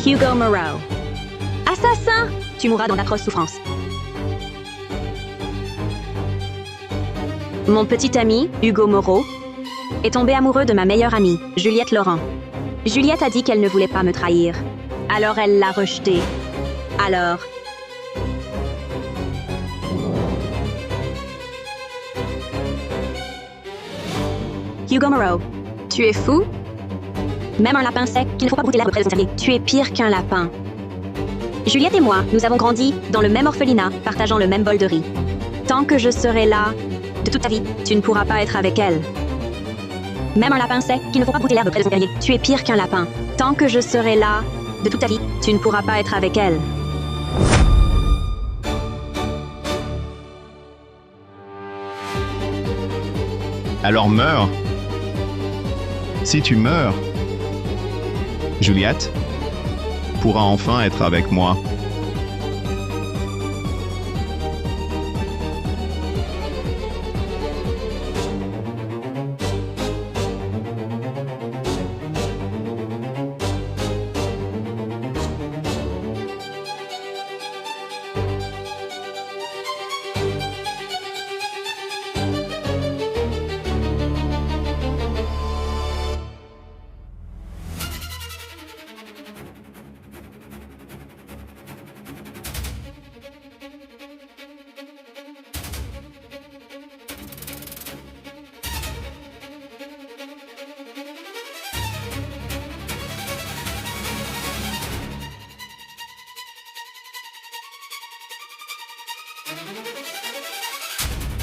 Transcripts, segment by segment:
Hugo Moreau. Assassin! Tu mourras dans d'atroces souffrances. Mon petit ami, Hugo Moreau, est tombé amoureux de ma meilleure amie, Juliette Laurent. Juliette a dit qu'elle ne voulait pas me trahir. Alors elle l'a rejeté. Alors... Hugo Moreau, tu es fou? Même un lapin sait qu'il ne faut pas brouter l'herbe près de son terrier. Tu es pire qu'un lapin. Juliette et moi, nous avons grandi dans le même orphelinat, partageant le même bol de riz. Tant que je serai là, de toute ta vie, tu ne pourras pas être avec elle. Même un lapin sait qu'il ne faut pas brouter l'herbe près de son terrier. Tu es pire qu'un lapin. Tant que je serai là, de toute ta vie, tu ne pourras pas être avec elle. Alors meurs. Si tu meurs, Juliette pourra enfin être avec moi.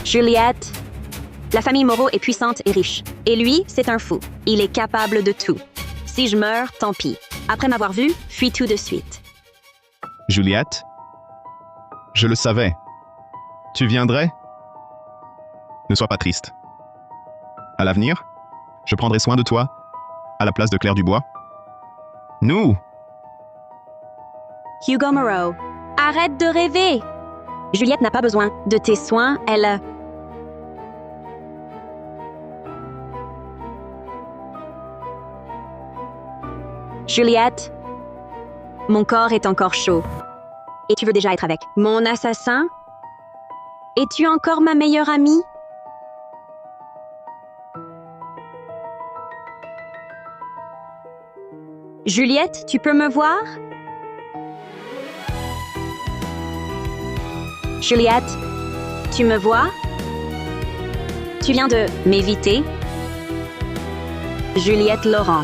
Juliette, la famille Moreau est puissante et riche. Et lui, c'est un fou. Il est capable de tout. Si je meurs, tant pis. Après m'avoir vu, fuis tout de suite. Juliette, je le savais. Tu viendrais? Ne sois pas triste. À l'avenir, je prendrai soin de toi, à la place de Claire Dubois. Nous! Hugo Moreau, arrête de rêver! Juliette n'a pas besoin de tes soins, elle... Juliette, mon corps est encore chaud. Et tu veux déjà être avec mon assassin? Es-tu encore ma meilleure amie? Juliette, tu peux me voir? Juliette, tu me vois? Tu viens de m'éviter? Juliette Laurent.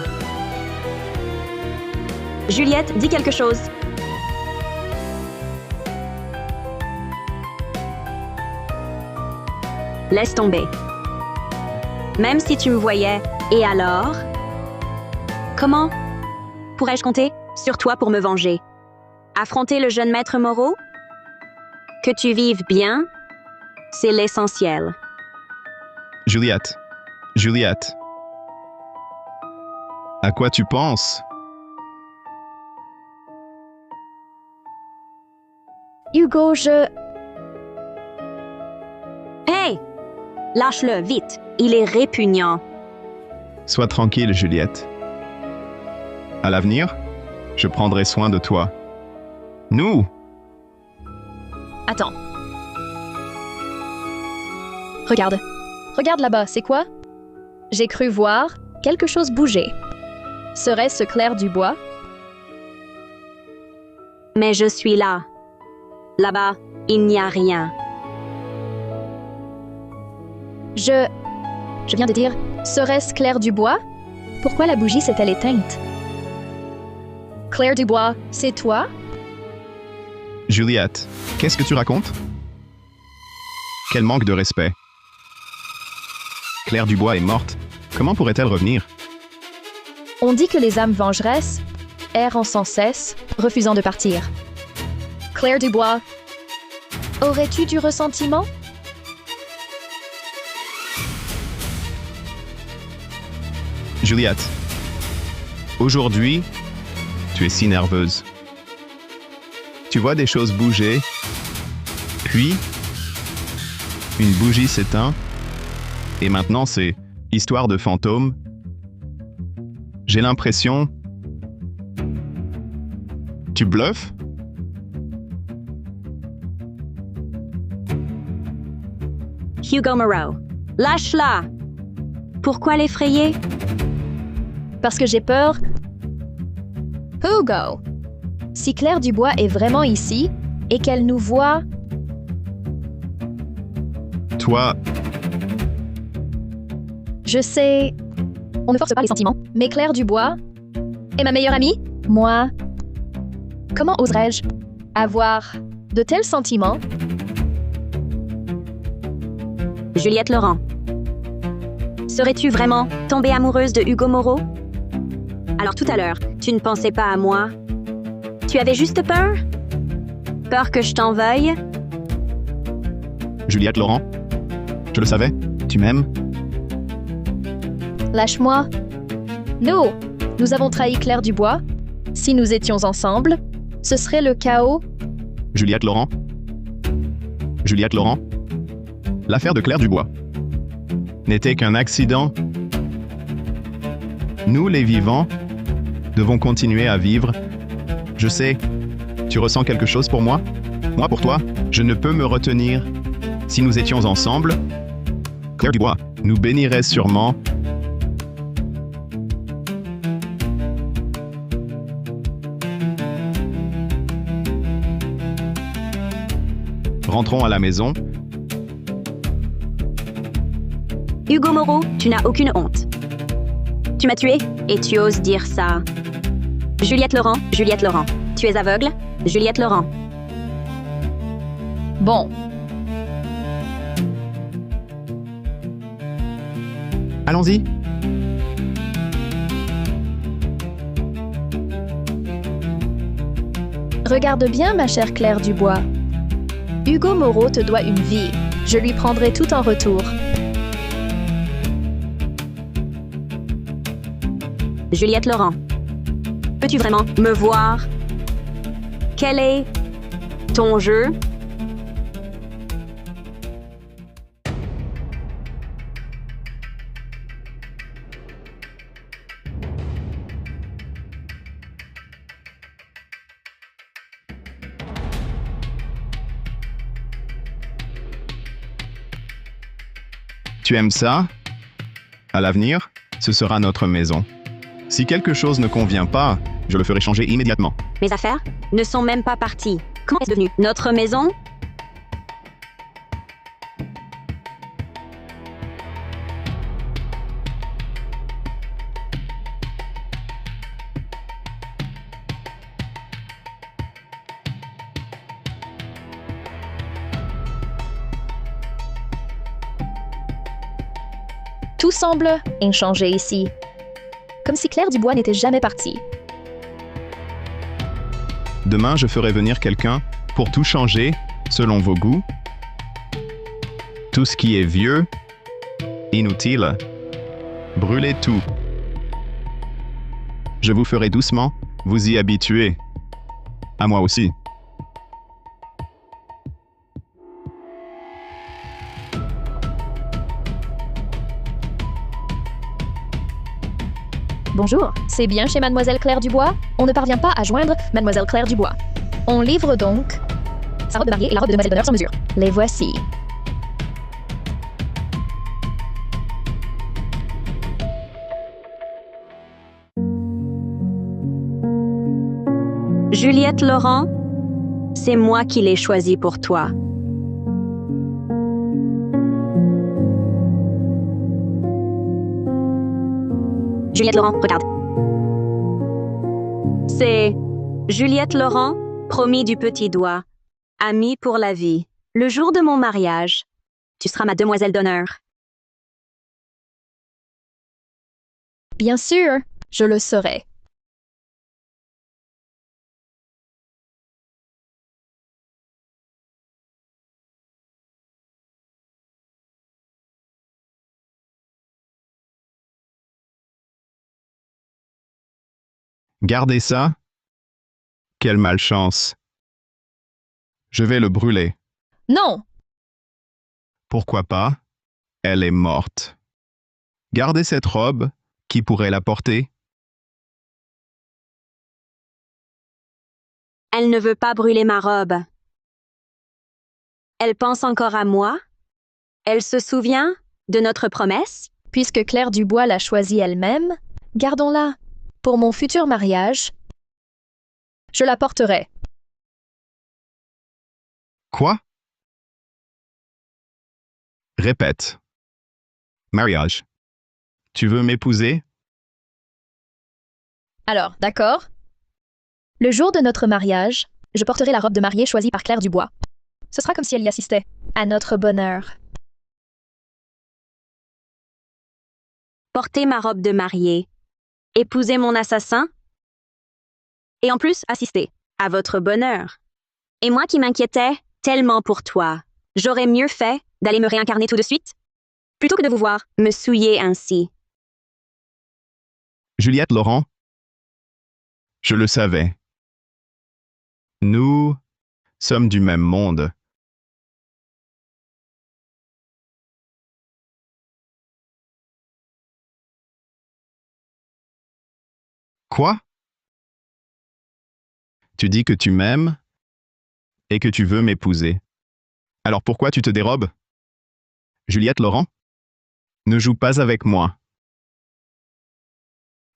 Juliette, dis quelque chose. Laisse tomber. Même si tu me voyais, et alors? Comment pourrais-je compter sur toi pour me venger? Affronter le jeune maître Moreau? Que tu vives bien, c'est l'essentiel. Juliette, Juliette. À quoi tu penses? Hugo, Hey! Lâche-le, vite. Il est répugnant. Sois tranquille, Juliette. À l'avenir, je prendrai soin de toi. Nous! Attends. Regarde. Regarde là-bas, c'est quoi? J'ai cru voir quelque chose bouger. Serait-ce Claire Dubois? Mais je suis là. Là-bas, il n'y a rien. Je viens de dire, serait-ce Claire Dubois? Pourquoi la bougie s'est-elle éteinte? Claire Dubois, c'est toi? Juliette, qu'est-ce que tu racontes? Quel manque de respect. Claire Dubois est morte. Comment pourrait-elle revenir? On dit que les âmes vengeresses errent sans cesse, refusant de partir. Claire Dubois, aurais-tu du ressentiment? Juliette, aujourd'hui, tu es si nerveuse. Tu vois des choses bouger, puis une bougie s'éteint, et maintenant c'est histoire de fantôme. J'ai l'impression Tu bluffes? Hugo Moreau. Lâche-la! Pourquoi l'effrayer? Parce que j'ai peur. Hugo! Si Claire Dubois est vraiment ici et qu'elle nous voit, Toi, je sais. On ne force pas les sentiments, mais Claire Dubois est ma meilleure amie. Moi, comment oserais-je avoir de tels sentiments? Juliette Laurent. Serais-tu vraiment tombée amoureuse de Hugo Moreau? Alors tout à l'heure, tu ne pensais pas à moi? Tu avais juste peur? Peur que je t'en veuille? Juliette Laurent? Je le savais, tu m'aimes? Lâche-moi. Nous avons trahi Claire Dubois. Si nous étions ensemble, ce serait le chaos. Juliette Laurent? Juliette Laurent? L'affaire de Claire Dubois n'était qu'un accident. Nous, les vivants, devons continuer à vivre. Je sais, tu ressens quelque chose pour moi? Moi pour toi, je ne peux me retenir. Si nous étions ensemble, Claire Dubois nous bénirait sûrement. Rentrons à la maison. Hugo Moreau, tu n'as aucune honte. Tu m'as tué et tu oses dire ça. Juliette Laurent, tu es aveugle? Juliette Laurent. Bon, Allons-y. regarde bien, ma chère Claire Dubois. Hugo Moreau te doit une vie. Je lui prendrai tout en retour. Juliette Laurent. Peux-tu vraiment me voir? Quel est ton jeu? Tu aimes ça? À l'avenir, ce sera notre maison. Si quelque chose ne convient pas, je le ferai changer immédiatement. Mes affaires ne sont même pas parties. Comment est-ce devenu notre maison? Tout semble inchangé ici. Comme si Claire Dubois n'était jamais partie. Demain, je ferai venir quelqu'un pour tout changer selon vos goûts. Tout ce qui est vieux, inutile, brûlez tout. Je vous ferai doucement vous y habituer. À moi aussi. Bonjour, c'est bien chez Mademoiselle Claire Dubois? On ne parvient pas à joindre Mademoiselle Claire Dubois. On livre donc sa robe de mariée et la robe de demoiselle d'honneur sur mesure. Les voici. Juliette Laurent, c'est moi qui l'ai choisi pour toi. Juliette Laurent, regarde. C'est Juliette Laurent, promis du petit doigt, amie pour la vie. Le jour de mon mariage, tu seras ma demoiselle d'honneur. Bien sûr, je le serai. Gardez ça. Quelle malchance. Je vais le brûler. Non! Pourquoi pas? Elle est morte. Gardez cette robe. Qui pourrait la porter? Elle ne veut pas brûler ma robe. Elle pense encore à moi? Elle se souvient de notre promesse? Puisque Claire Dubois l'a choisie elle-même, gardons-la. Pour mon futur mariage, je la porterai. Quoi? Répète. Mariage. Tu veux m'épouser? Alors, d'accord? Le jour de notre mariage, je porterai la robe de mariée choisie par Claire Dubois. Ce sera comme si elle y assistait. À notre bonheur. Porter ma robe de mariée. Épouser mon assassin? Et en plus, assister à votre bonheur. Et moi qui m'inquiétais tellement pour toi, j'aurais mieux fait d'aller me réincarner tout de suite, plutôt que de vous voir me souiller ainsi. Juliette Laurent? Je le savais. Nous sommes du même monde. Quoi? Tu dis que tu m'aimes et que tu veux m'épouser. Alors pourquoi tu te dérobes? Juliette Laurent? Ne joue pas avec moi.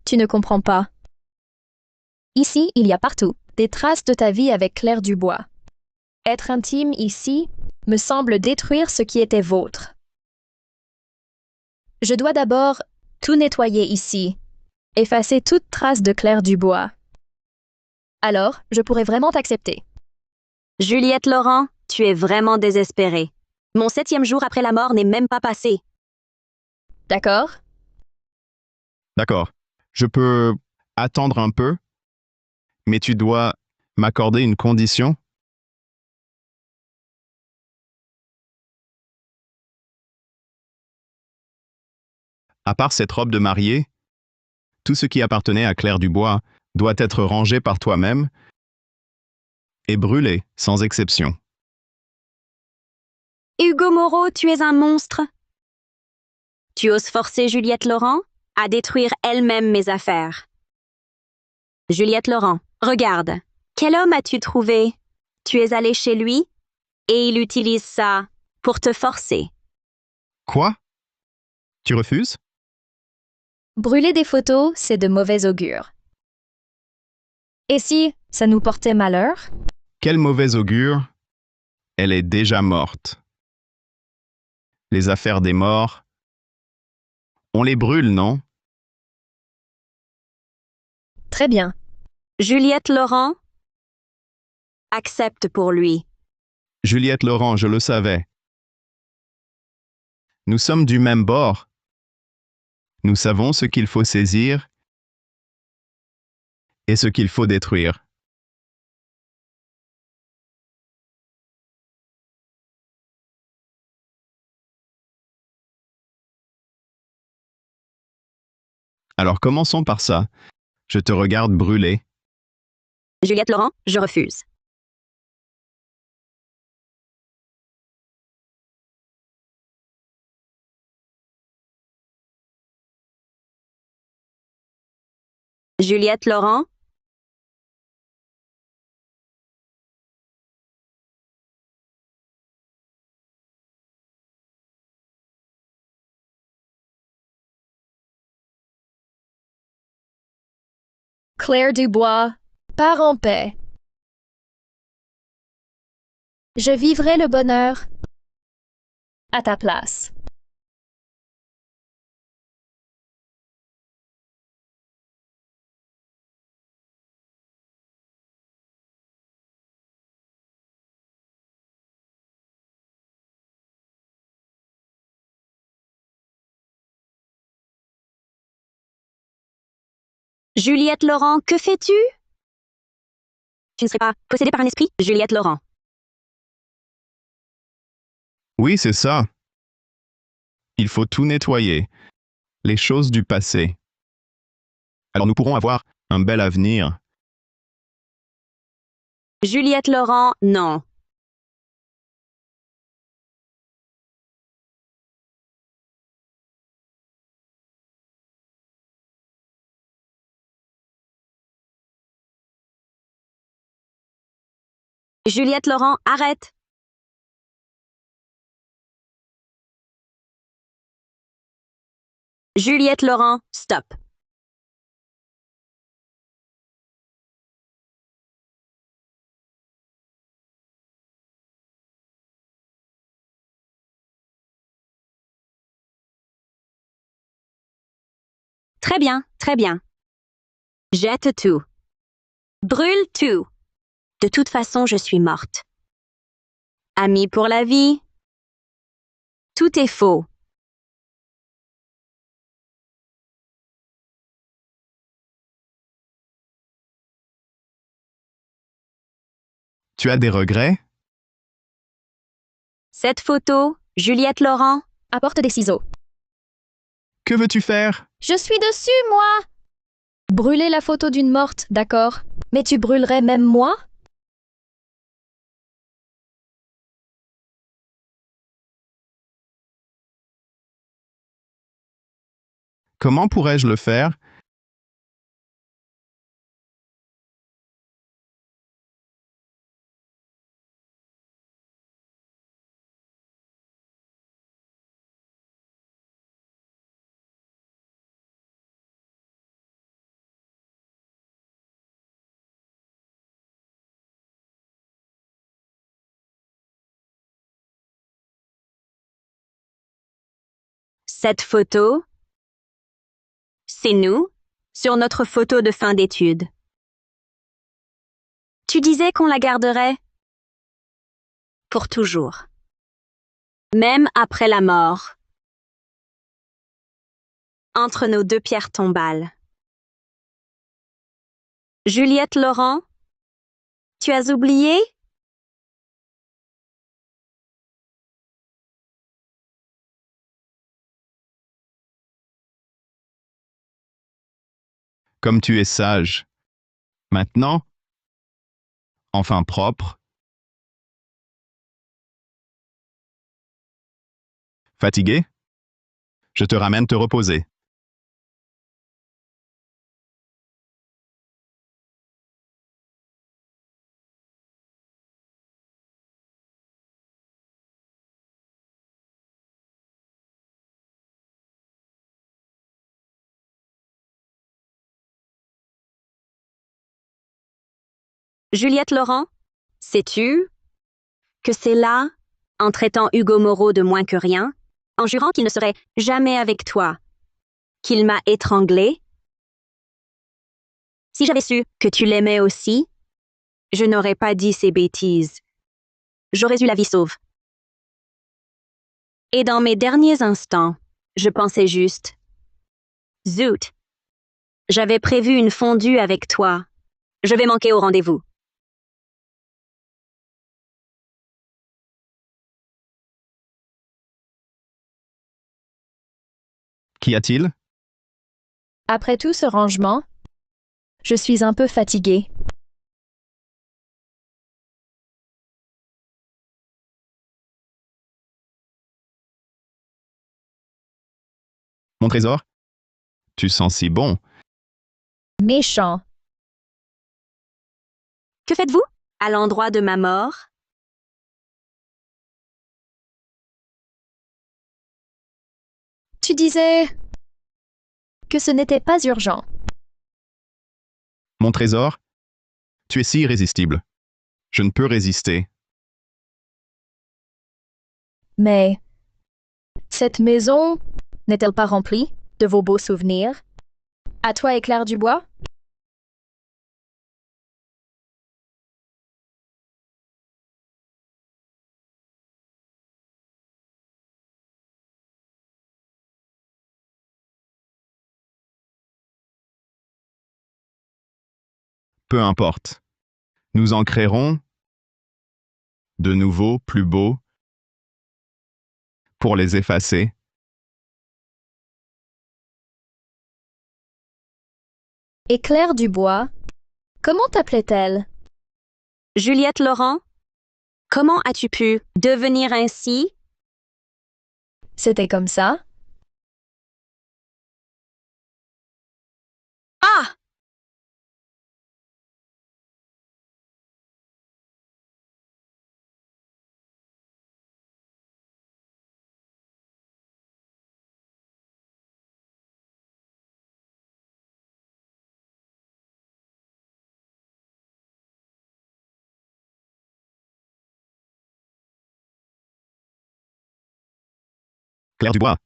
Tu ne comprends pas. Ici, il y a partout des traces de ta vie avec Claire Dubois. Être intime ici me semble détruire ce qui était vôtre. Je dois d'abord tout nettoyer ici, effacer toute trace de Claire Dubois. Alors, je pourrais vraiment t'accepter. Juliette Laurent, tu es vraiment désespérée. Mon 7e jour après la mort n'est même pas passé. D'accord? D'accord. Je peux attendre un peu, mais tu dois m'accorder une condition. À part cette robe de mariée, tout ce qui appartenait à Claire Dubois doit être rangé par toi-même et brûlé sans exception. Hugo Moreau, tu es un monstre. Tu oses forcer Juliette Laurent à détruire elle-même mes affaires. Juliette Laurent, regarde. Quel homme as-tu trouvé? Tu es allé chez lui et il utilise ça pour te forcer. Quoi? Tu refuses? Brûler des photos, c'est de mauvais augure. Et si ça nous portait malheur? Quel mauvais augure! Elle est déjà morte. Les affaires des morts, on les brûle, non? Très bien. Juliette Laurent, accepte pour lui. Juliette Laurent, je le savais. Nous sommes du même bord. Nous savons ce qu'il faut saisir et ce qu'il faut détruire. Alors commençons par ça. Je te regarde brûler. Juliette Laurent, je refuse. Juliette Laurent, Claire Dubois, pars en paix. Je vivrai le bonheur à ta place. Juliette Laurent, que fais-tu? Tu ne serais pas possédée par un esprit, Juliette Laurent. Oui, c'est ça. Il faut tout nettoyer. Les choses du passé. Alors nous pourrons avoir un bel avenir. Juliette Laurent, non. Juliette Laurent, arrête. Juliette Laurent, stop. Très bien, très bien. Jette tout. Brûle tout. De toute façon, je suis morte. Amie pour la vie. Tout est faux. Tu as des regrets? Cette photo, Juliette Laurent, Apporte des ciseaux. Que veux-tu faire? Je suis dessus, moi! Brûler la photo d'une morte, d'accord. Mais tu brûlerais même moi? Comment pourrais-je le faire? cette photo, c'est nous, sur notre photo de fin d'études. Tu disais qu'on la garderait pour toujours, même après la mort, entre nos deux pierres tombales. Juliette Laurent, tu as oublié? Comme tu es sage. Maintenant, enfin propre. Fatigué? Je te ramène te reposer. Juliette Laurent, sais-tu que c'est là, en traitant Hugo Moreau de moins que rien, en jurant qu'il ne serait jamais avec toi, qu'il m'a étranglée? Si j'avais su que tu l'aimais aussi, je n'aurais pas dit ces bêtises. J'aurais eu la vie sauve. Et dans mes derniers instants, je pensais juste, zut, j'avais prévu une fondue avec toi. Je vais manquer au rendez-vous. Qu'y a-t-il? Après tout ce rangement, je suis un peu fatiguée. Mon trésor? Tu sens si bon. Méchant. Que faites-vous à l'endroit de ma mort? Tu disais que ce n'était pas urgent. Mon trésor? Tu es si irrésistible. Je ne peux résister. Mais cette maison n'est-elle pas remplie de vos beaux souvenirs? À toi et Claire Dubois? Peu importe. Nous en créerons de nouveaux, plus beaux, pour les effacer. Et Claire Dubois, comment t'appelait-elle? Juliette Laurent, comment as-tu pu devenir ainsi? C'était comme ça? Ah! Claire Dubois.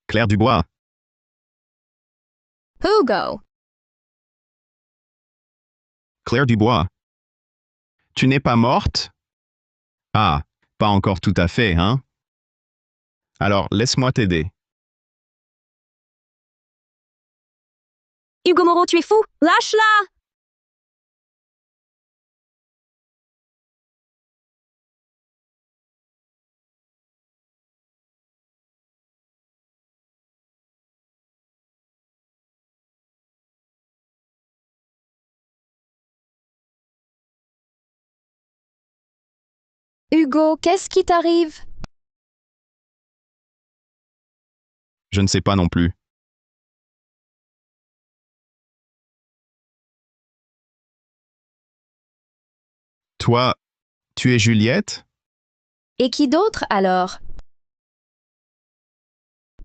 Claire Dubois. Hugo. Claire Dubois. Tu n'es pas morte? Ah, pas encore tout à fait, hein? Alors, laisse-moi t'aider. Hugo Moreau, tu es fou! Lâche-la! Hugo, qu'est-ce qui t'arrive? Je ne sais pas non plus. Toi, tu es Juliette? Et qui d'autre alors?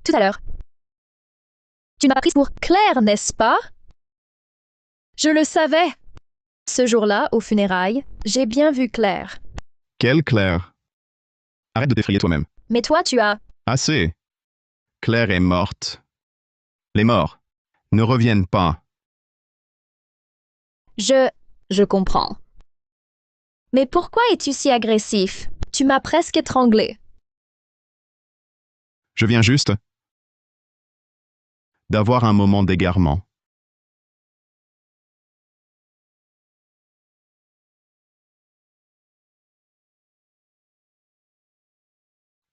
Tout à l'heure. Tu m'as prise pour Claire, n'est-ce pas? Je le savais. Ce jour-là, aux funérailles, j'ai bien vu Claire. Quelle Claire? Arrête de t'effrayer toi-même. Mais toi, tu as... Assez. Claire est morte. Les morts ne reviennent pas. Je comprends. Mais pourquoi es-tu si agressif? Tu m'as presque étranglé. Je viens juste d'avoir un moment d'égarement.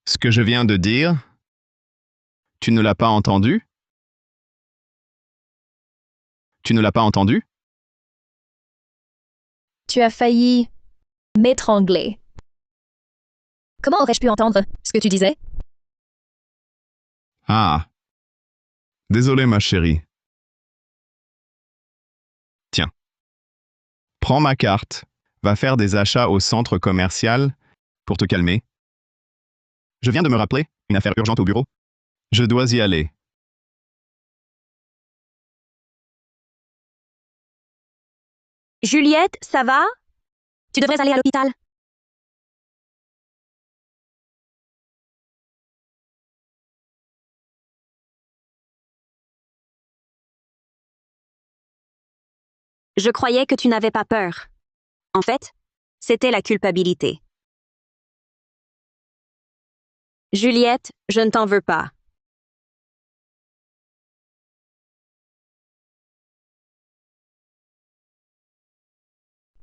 Ce que je viens de dire, tu ne l'as pas entendu? Tu ne l'as pas entendu? Tu as failli m'étrangler. Comment aurais-je pu entendre ce que tu disais? Ah, désolé ma chérie. Tiens, prends ma carte, va faire des achats au centre commercial pour te calmer. Je viens de me rappeler, une affaire urgente au bureau. Je dois y aller. Juliette, ça va? Tu devrais aller à l'hôpital. Je croyais que tu n'avais pas peur. En fait, c'était la culpabilité. Juliette, je ne t'en veux pas.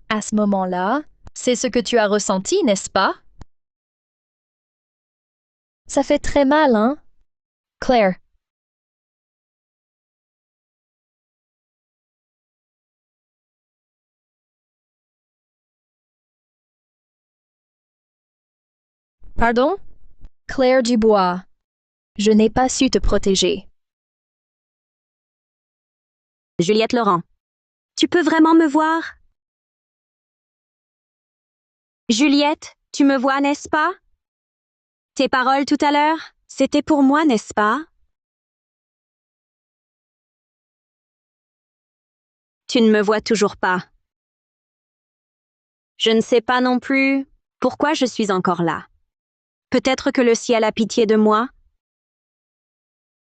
À ce moment-là, c'est ce que tu as ressenti, n'est-ce pas? Ça fait très mal, hein? Claire. Pardon? Claire Dubois. Je n'ai pas su te protéger. Juliette Laurent, tu peux vraiment me voir? Juliette, tu me vois, n'est-ce pas? Tes paroles tout à l'heure, c'était pour moi, n'est-ce pas? Tu ne me vois toujours pas. Je ne sais pas non plus pourquoi je suis encore là. Peut-être que le ciel a pitié de moi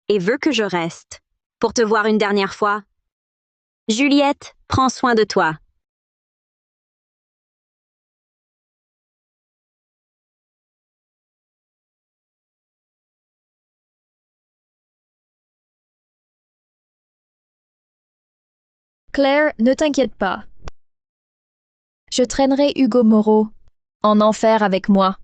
et veut que je reste pour te voir une dernière fois. Juliette, prends soin de toi. Claire, ne t'inquiète pas. Je traînerai Hugo Moreau en enfer avec moi.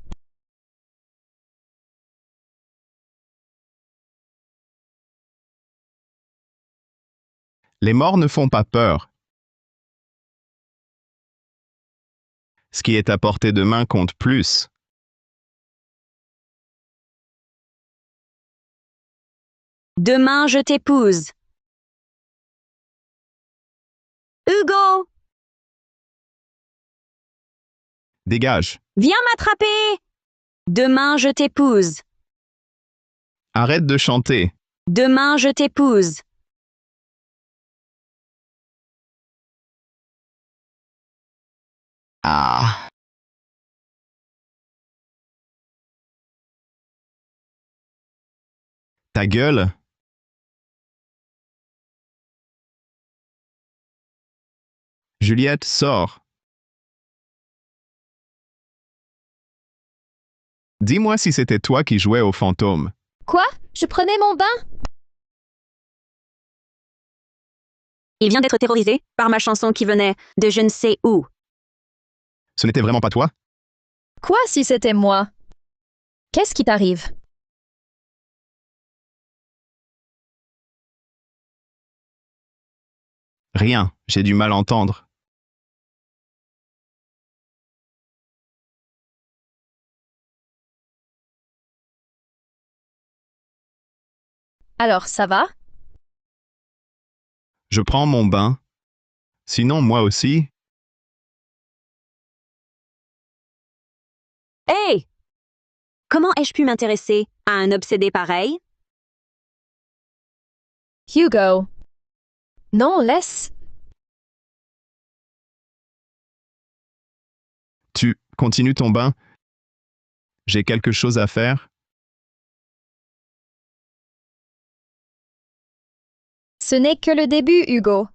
Les morts ne font pas peur. Ce qui est à portée de main compte plus. Demain, je t'épouse. Hugo, Dégage. viens m'attraper. Demain, je t'épouse. Arrête de chanter. Demain, je t'épouse. Ah. Ta gueule. Juliette, sors. Dis-moi si c'était toi qui jouais au fantôme. Quoi? Je prenais mon bain? Il vient d'être terrorisé par ma chanson qui venait de je ne sais où. Ce n'était vraiment pas toi? Quoi si c'était moi? Qu'est-ce qui t'arrive? Rien, j'ai du mal à entendre. Alors, ça va? Je prends mon bain. Sinon, moi aussi. Hey! Comment ai-je pu m'intéresser à un obsédé pareil? Hugo. Non, laisse. Tu continues ton bain? J'ai quelque chose à faire? Ce n'est que le début, Hugo.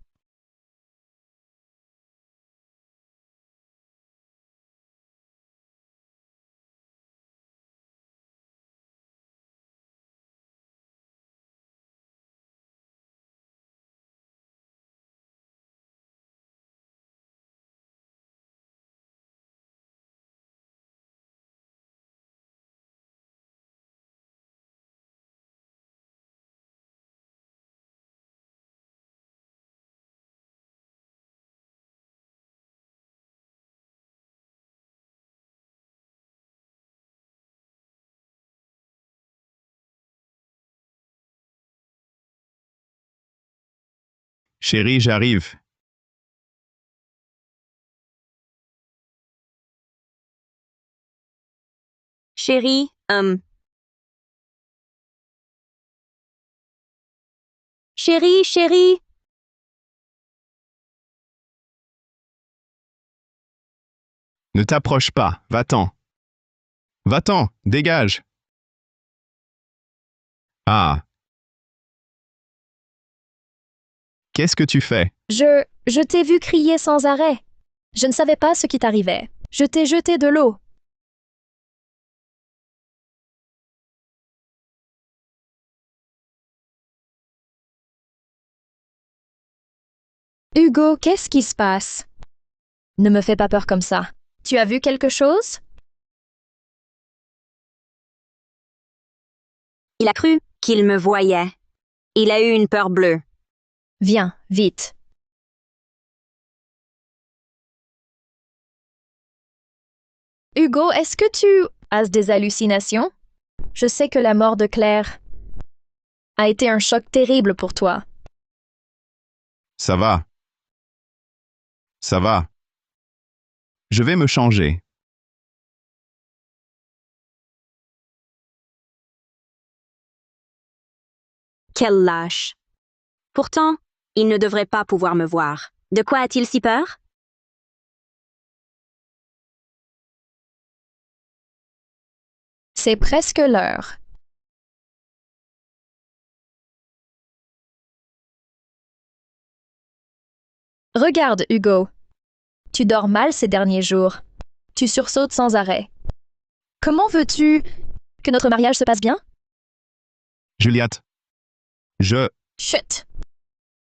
Chérie, j'arrive. Chérie, Chérie, chérie! Ne t'approche pas, va-t'en. Va-t'en, dégage. Ah. Qu'est-ce que tu fais? Je t'ai vu crier sans arrêt. Je ne savais pas ce qui t'arrivait. Je t'ai jeté de l'eau. Hugo, qu'est-ce qui se passe? Ne me fais pas peur comme ça. Tu as vu quelque chose? Il a cru qu'il me voyait. Il a eu une peur bleue. Viens, vite. Hugo, est-ce que tu as des hallucinations? Je sais que la mort de Claire a été un choc terrible pour toi. Ça va. Ça va. Je vais me changer. Quel lâche. Pourtant, il ne devrait pas pouvoir me voir. De quoi a-t-il si peur? C'est presque l'heure. Regarde, Hugo. Tu dors mal ces derniers jours. Tu sursautes sans arrêt. Comment veux-tu que notre mariage se passe bien? Juliette. Chut!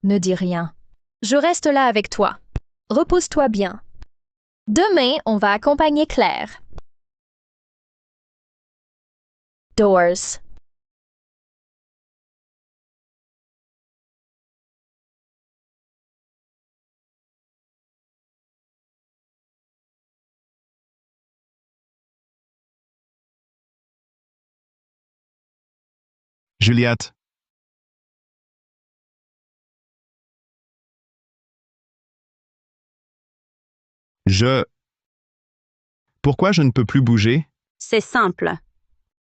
Ne dis rien. Je reste là avec toi. Repose-toi bien. Demain, on va accompagner Claire. Doors. Juliette. Pourquoi je ne peux plus bouger? C'est simple.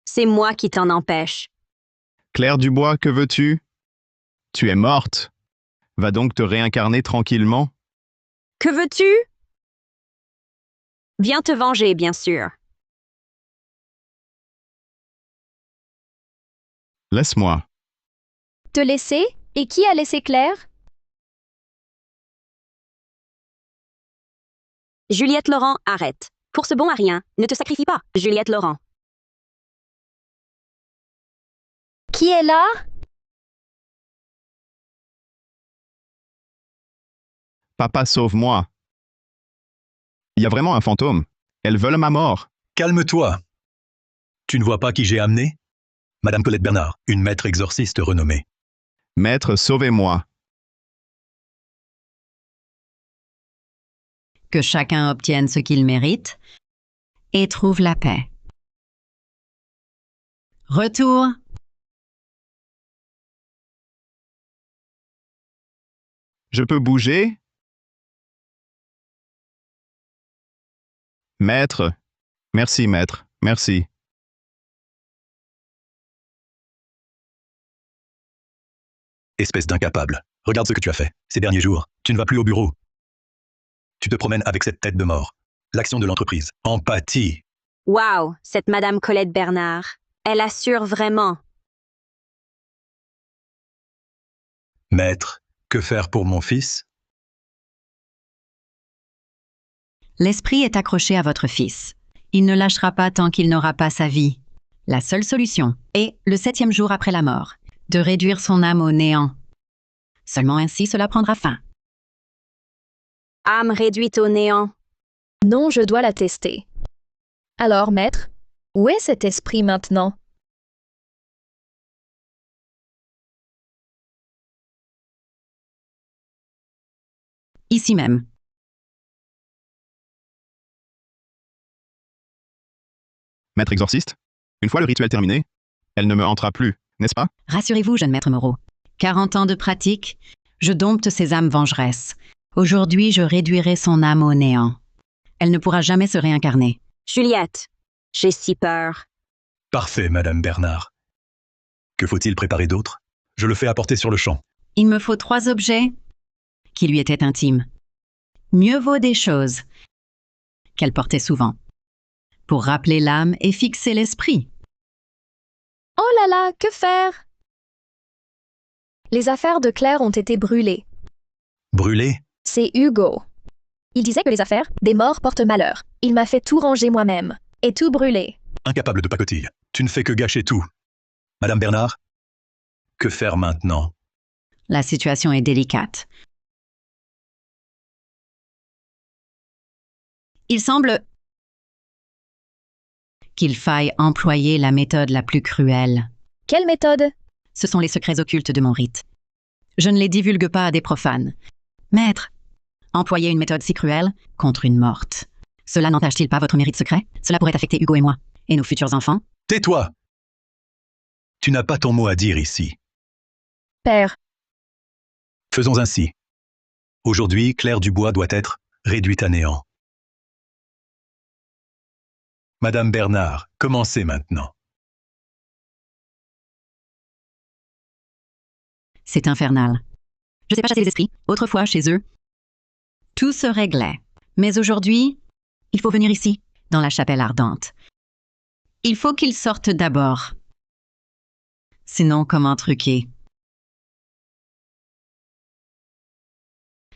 C'est moi qui t'en empêche. Claire Dubois, que veux-tu? Tu es morte. Va donc te réincarner tranquillement. Que veux-tu? Viens te venger, bien sûr. Laisse-moi. Te laisser? Et qui a laissé Claire? Juliette Laurent, arrête. Pour ce bon à rien, ne te sacrifie pas, Juliette Laurent. Qui est là? Papa, sauve-moi. Il y a vraiment un fantôme. Elles veulent ma mort. Calme-toi. Tu ne vois pas qui j'ai amené? Madame Colette Bernard, une maître exorciste renommée. Maître, sauvez-moi. Que chacun obtienne ce qu'il mérite et trouve la paix. Retour. Je peux bouger? Maître. Merci, maître. Merci. Espèce d'incapable. Regarde ce que tu as fait. Ces derniers jours, tu ne vas plus au bureau. Tu te promènes avec cette tête de mort. L'action de l'entreprise. Empathie. Waouh, cette Madame Colette Bernard. Elle assure vraiment. Maître, que faire pour mon fils? L'esprit est accroché à votre fils. Il ne lâchera pas tant qu'il n'aura pas sa vie. La seule solution est, le 7e jour après la mort, de réduire son âme au néant. Seulement ainsi cela prendra fin. Âme réduite au néant. Non, je dois la tester. Alors, maître, où est cet esprit maintenant? Ici même. Maître exorciste? Une fois le rituel terminé, elle ne me hantera plus, n'est-ce pas? Rassurez-vous, jeune maître Moreau. 40 ans de pratique, je dompte ces âmes vengeresses. Aujourd'hui, je réduirai son âme au néant. Elle ne pourra jamais se réincarner. Juliette, j'ai si peur. Parfait, Madame Bernard. Que faut-il préparer d'autre? Je le fais apporter sur le champ. Il me faut 3 objets qui lui étaient intimes. Mieux vaut des choses qu'elle portait souvent, pour rappeler l'âme et fixer l'esprit. Oh là là, que faire? Les affaires de Claire ont été brûlées. Brûlé? C'est Hugo. Il disait que les affaires des morts portent malheur. Il m'a fait tout ranger moi-même. Et tout brûler. Incapable de pacotille. Tu ne fais que gâcher tout. Madame Bernard? Que faire maintenant? La situation est délicate. Il semble qu'il faille employer la méthode la plus cruelle. Quelle méthode? Ce sont les secrets occultes de mon rite. Je ne les divulgue pas à des profanes. Maître, employer une méthode si cruelle contre une morte. Cela n'entache-t-il pas votre mérite secret? Cela pourrait affecter Hugo et moi, et nos futurs enfants. Tais-toi! Tu n'as pas ton mot à dire ici. Père. Faisons ainsi. Aujourd'hui, Claire Dubois doit être réduite à néant. Madame Bernard, commencez maintenant. C'est infernal. Je sais pas chasser les esprits. Autrefois, chez eux, tout se réglait. Mais aujourd'hui, il faut venir ici, dans la chapelle ardente. Il faut qu'ils sortent d'abord. Sinon, comment truquer?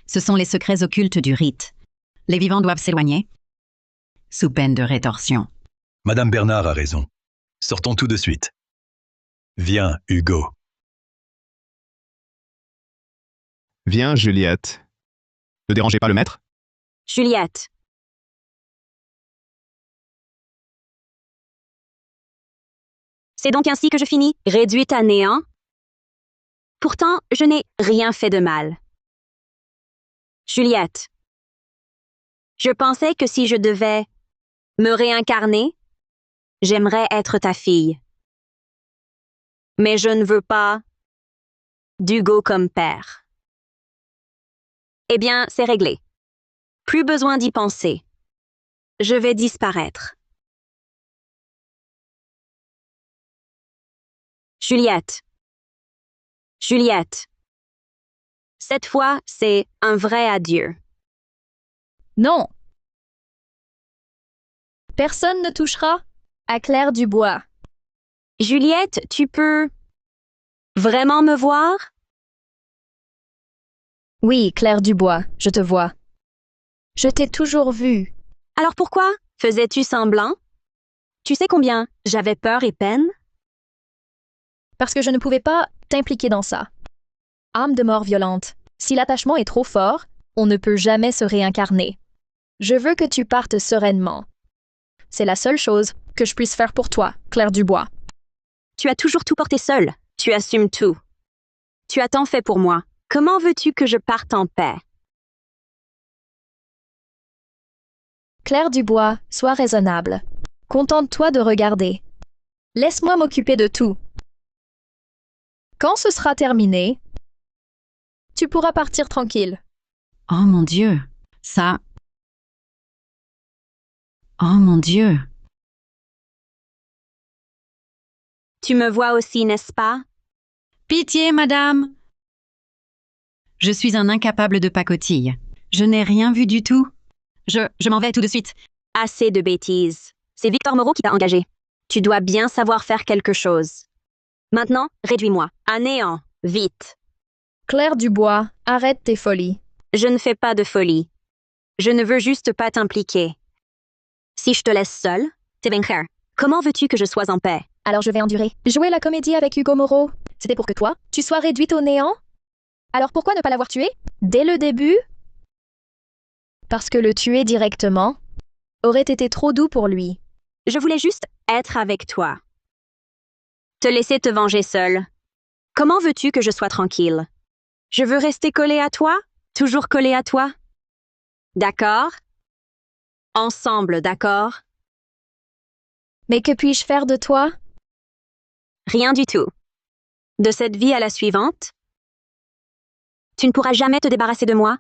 Ce sont les secrets occultes du rite. Les vivants doivent s'éloigner, sous peine de rétorsion. Madame Bernard a raison. Sortons tout de suite. Viens, Hugo. Viens, Juliette. Ne dérangez pas le maître? Juliette. C'est donc ainsi que je finis, réduite à néant? Pourtant, je n'ai rien fait de mal. Juliette. Je pensais que si je devais me réincarner, j'aimerais être ta fille. Mais je ne veux pas d'Hugo comme père. Eh bien, c'est réglé. Plus besoin d'y penser. Je vais disparaître. Juliette. Juliette. Cette fois, c'est un vrai adieu. Non. Personne ne touchera à Claire Dubois. Juliette, tu peux Vraiment me voir? Oui, Claire Dubois, je te vois. Je t'ai toujours vue. Alors pourquoi faisais-tu semblant? Tu sais combien j'avais peur et peine? Parce que je ne pouvais pas t'impliquer dans ça. Âme de mort violente. Si l'attachement est trop fort, on ne peut jamais se réincarner. Je veux que tu partes sereinement. C'est la seule chose que je puisse faire pour toi, Claire Dubois. Tu as toujours tout porté seul. Tu assumes tout. Tu as tant fait pour moi. Comment veux-tu que je parte en paix? Claire Dubois, sois raisonnable. Contente-toi de regarder. Laisse-moi m'occuper de tout. Quand ce sera terminé, tu pourras partir tranquille. Oh mon Dieu, ça... Oh mon Dieu. Tu me vois aussi, n'est-ce pas? Pitié, madame. Je suis un incapable de pacotille. Je n'ai rien vu du tout. Je m'en vais tout de suite. Assez de bêtises. C'est Victor Moreau qui t'a engagé. Tu dois bien savoir faire quelque chose. Maintenant, réduis-moi. À néant. Vite. Claire Dubois, arrête tes folies. Je ne fais pas de folie. Je ne veux juste pas t'impliquer. Si je te laisse seule, c'est bien clair. Comment veux-tu que je sois en paix? Alors je vais endurer. Jouer la comédie avec Hugo Moreau, c'était pour que toi, tu sois réduite au néant? Alors pourquoi ne pas l'avoir tué? Dès le début? Parce que le tuer directement aurait été trop doux pour lui. Je voulais juste être avec toi. Te laisser te venger seule. Comment veux-tu que je sois tranquille? Je veux rester collée à toi? Toujours collée à toi? D'accord? Ensemble, d'accord? Mais que puis-je faire de toi? Rien du tout. De cette vie à la suivante? Tu ne pourras jamais te débarrasser de moi?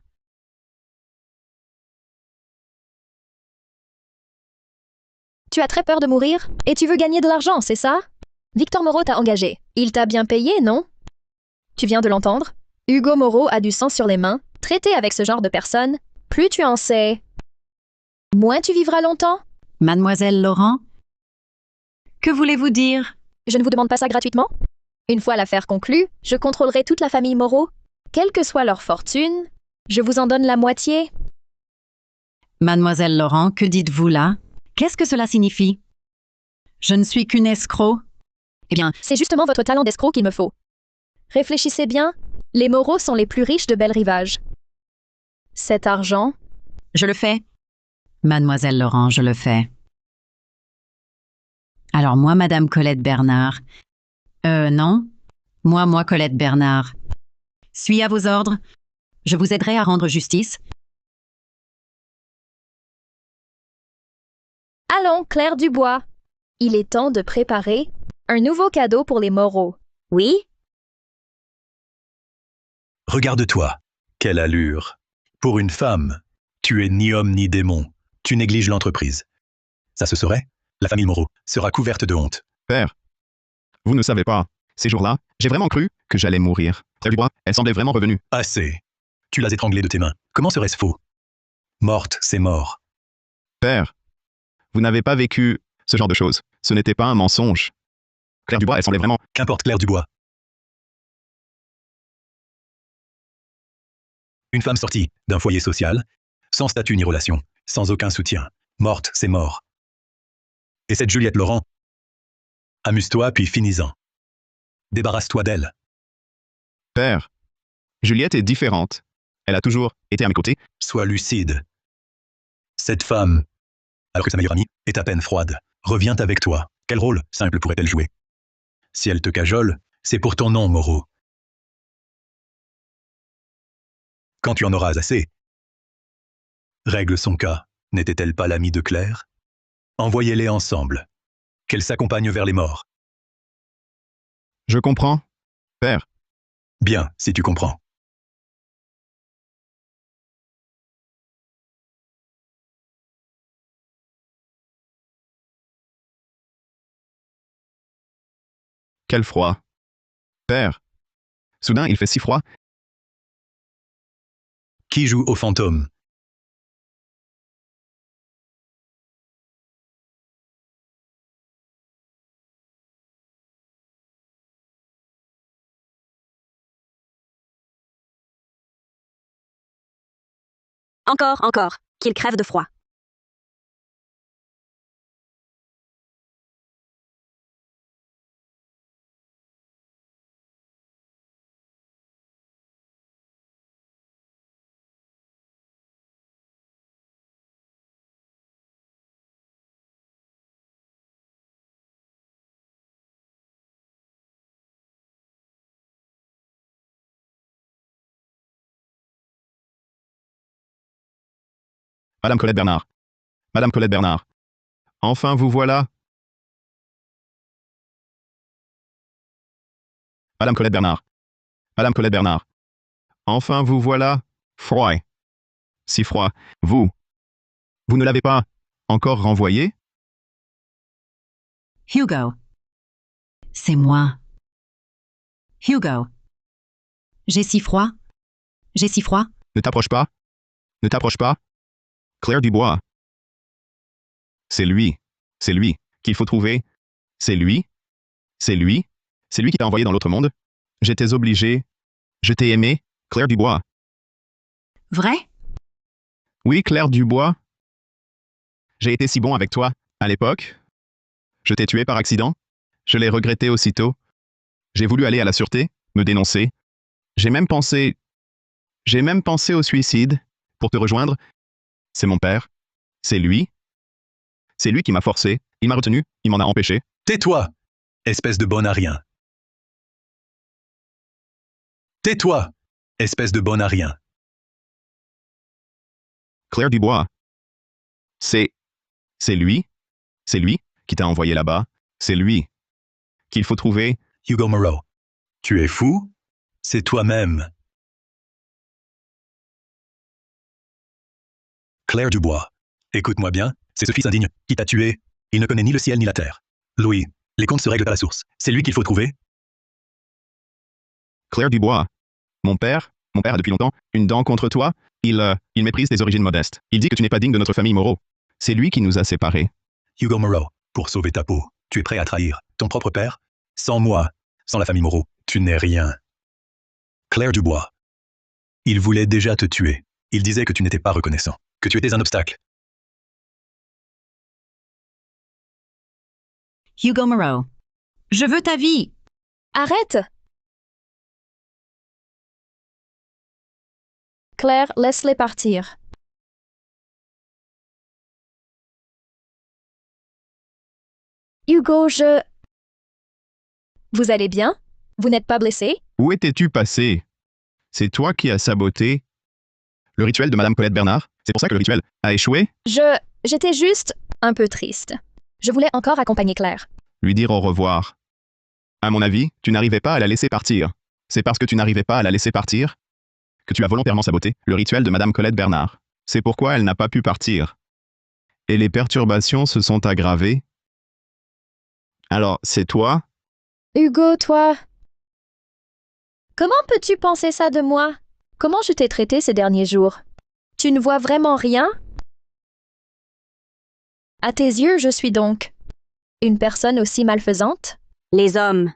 Tu as très peur de mourir et tu veux gagner de l'argent, c'est ça? Victor Moreau t'a engagé. Il t'a bien payé, non? Tu viens de l'entendre? Hugo Moreau a du sang sur les mains. Traiter avec ce genre de personnes, plus tu en sais, moins tu vivras longtemps. Mademoiselle Laurent? Que voulez-vous dire? Je ne vous demande pas ça gratuitement. Une fois l'affaire conclue, je contrôlerai toute la famille Moreau. Quelle que soit leur fortune, je vous en donne la moitié. Mademoiselle Laurent, que dites-vous là? Qu'est-ce que cela signifie? Je ne suis qu'une escroc. Eh bien, C'est justement votre talent d'escroc qu'il me faut. Réfléchissez bien, les Moreau sont les plus riches de Belle-Rivage. Cet argent, je le fais. Mademoiselle Laurent, je le fais. Alors moi, Madame Colette Bernard. Non. Moi, Colette Bernard. Suis à vos ordres. Je vous aiderai à rendre justice. allons, Claire Dubois. Il est temps de préparer un nouveau cadeau pour les Moreau. Oui? Regarde-toi. Quelle allure. Pour une femme, tu es ni homme ni démon. Tu négliges l'entreprise. Ça se saurait? La famille Moreau sera couverte de honte. Père, vous ne savez pas. Ces jours-là, j'ai vraiment cru que j'allais mourir. Claire Dubois, elle semblait vraiment revenue. Assez. Tu l'as étranglée de tes mains. Comment serait-ce faux? Morte, c'est mort. Père, vous n'avez pas vécu ce genre de choses. Ce n'était pas un mensonge. Claire Dubois, elle semblait vraiment... Qu'importe Claire Dubois. Une femme sortie d'un foyer social, sans statut ni relation, sans aucun soutien. Morte, c'est mort. Et cette Juliette Laurent? Amuse-toi, puis finis-en. Débarrasse-toi d'elle. Père, Juliette est différente. Elle a toujours été à mes côtés. Sois lucide. Cette femme, alors que sa meilleure amie est à peine froide, revient avec toi. Quel rôle simple pourrait-elle jouer? Si elle te cajole, c'est pour ton nom, Moreau. Quand tu en auras assez, règle son cas. N'était-elle pas l'amie de Claire? Envoyez-les ensemble. Qu'elle s'accompagne vers les morts. Je comprends. Père, Bien, si tu comprends. quel froid. Père, soudain il fait si froid. Qui joue au fantôme? Encore, encore, qu'il crève de froid. Madame Colette Bernard. Madame Colette Bernard. Enfin, vous voilà. Madame Colette Bernard. Madame Colette Bernard. Enfin, vous voilà. Froid. Si froid. Vous. Vous ne l'avez pas encore renvoyé? Hugo. C'est moi. Hugo. J'ai si froid. J'ai si froid. Ne t'approche pas. Ne t'approche pas. Claire Dubois. C'est lui. C'est lui qu'il faut trouver. C'est lui. C'est lui. C'est lui qui t'a envoyé dans l'autre monde. J'étais obligé. Je t'ai aimé, Claire Dubois. Vrai? Oui, Claire Dubois. J'ai été si bon avec toi, à l'époque. Je t'ai tué par accident. Je l'ai regretté aussitôt. J'ai voulu aller à la sûreté, me dénoncer. J'ai même pensé au suicide, pour te rejoindre. C'est mon père. C'est lui. C'est lui qui m'a forcé. Il m'a retenu. Il m'en a empêché. Tais-toi, espèce de bon à rien. Tais-toi, espèce de bon à rien. Claire Dubois. C'est lui. C'est lui qui t'a envoyé là-bas. C'est lui qu'il faut trouver. Hugo Moreau. Tu es fou? C'est toi-même. Claire Dubois. Écoute-moi bien, c'est ce fils indigne qui t'a tué. Il ne connaît ni le ciel ni la terre. Louis, les comptes se règlent à la source. C'est lui qu'il faut trouver. Claire Dubois. Mon père a depuis longtemps une dent contre toi. Il méprise tes origines modestes. Il dit que tu n'es pas digne de notre famille Moreau. C'est lui qui nous a séparés. Hugo Moreau, pour sauver ta peau, tu es prêt à trahir ton propre père? Sans moi, sans la famille Moreau, tu n'es rien. Claire Dubois. Il voulait déjà te tuer. Il disait que tu n'étais pas reconnaissant, que tu étais un obstacle. Hugo Moreau. Je veux ta vie. Arrête! Claire, laisse-les partir. Hugo, Vous allez bien? Vous n'êtes pas blessé? Où étais-tu passé? C'est toi qui as saboté le rituel de Madame Colette Bernard? C'est pour ça que le rituel a échoué? J'étais juste un peu triste. Je voulais encore accompagner Claire. Lui dire au revoir. À mon avis, tu n'arrivais pas à la laisser partir. C'est parce que tu n'arrivais pas à la laisser partir que tu as volontairement saboté le rituel de Madame Colette Bernard. C'est pourquoi elle n'a pas pu partir. Et les perturbations se sont aggravées. Alors, c'est toi? Hugo, toi... Comment peux-tu penser ça de moi? Comment je t'ai traité ces derniers jours? Tu ne vois vraiment rien? À tes yeux, je suis donc une personne aussi malfaisante? Les hommes.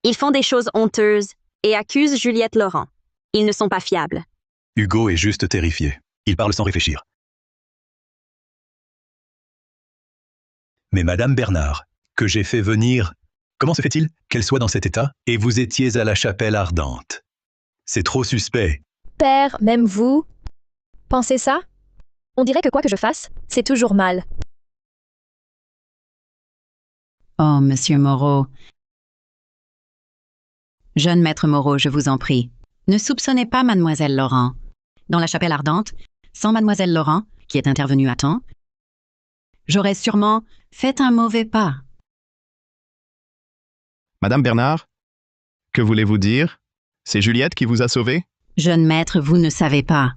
Ils font des choses honteuses et accusent Juliette Laurent. Ils ne sont pas fiables. Hugo est juste terrifié. Il parle sans réfléchir. Mais Madame Bernard, que j'ai fait venir, comment se fait-il qu'elle soit dans cet état et vous étiez à la chapelle ardente? C'est trop suspect. Père, même vous, pensez ça? On dirait que quoi que je fasse, c'est toujours mal. Oh, Monsieur Moreau. Jeune maître Moreau, je vous en prie. Ne soupçonnez pas Mademoiselle Laurent. Dans la chapelle ardente, sans Mademoiselle Laurent, qui est intervenue à temps, j'aurais sûrement fait un mauvais pas. Madame Bernard? Que voulez-vous dire? C'est Juliette qui vous a sauvé? Jeune maître, vous ne savez pas.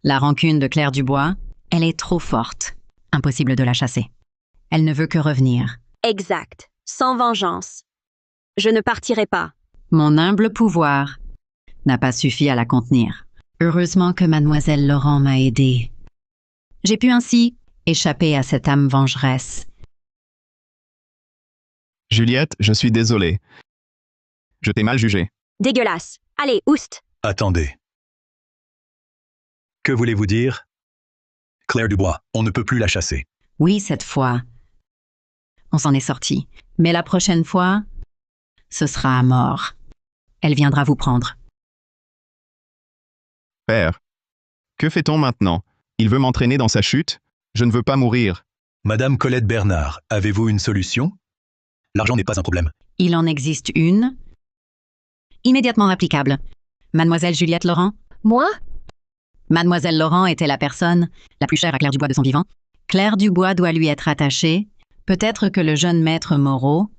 La rancune de Claire Dubois, elle est trop forte. Impossible de la chasser. Elle ne veut que revenir. Exact. Sans vengeance. Je ne partirai pas. Mon humble pouvoir n'a pas suffi à la contenir. Heureusement que Mademoiselle Laurent m'a aidée. J'ai pu ainsi échapper à cette âme vengeresse. Juliette, je suis désolé. Je t'ai mal jugé. Dégueulasse. Allez, oust. Attendez. Que voulez-vous dire? Claire Dubois, on ne peut plus la chasser. Oui, cette fois. On s'en est sorti. Mais la prochaine fois, ce sera à mort. Elle viendra vous prendre. Père, que fait-on maintenant? Il veut m'entraîner dans sa chute? Je ne veux pas mourir. Madame Colette Bernard, avez-vous une solution? L'argent n'est pas un problème. Il en existe une. Immédiatement applicable. Mademoiselle Juliette Laurent? Moi? Mademoiselle Laurent était la personne la plus chère à Claire Dubois de son vivant. Claire Dubois doit lui être attachée. Peut-être que le jeune maître Moreau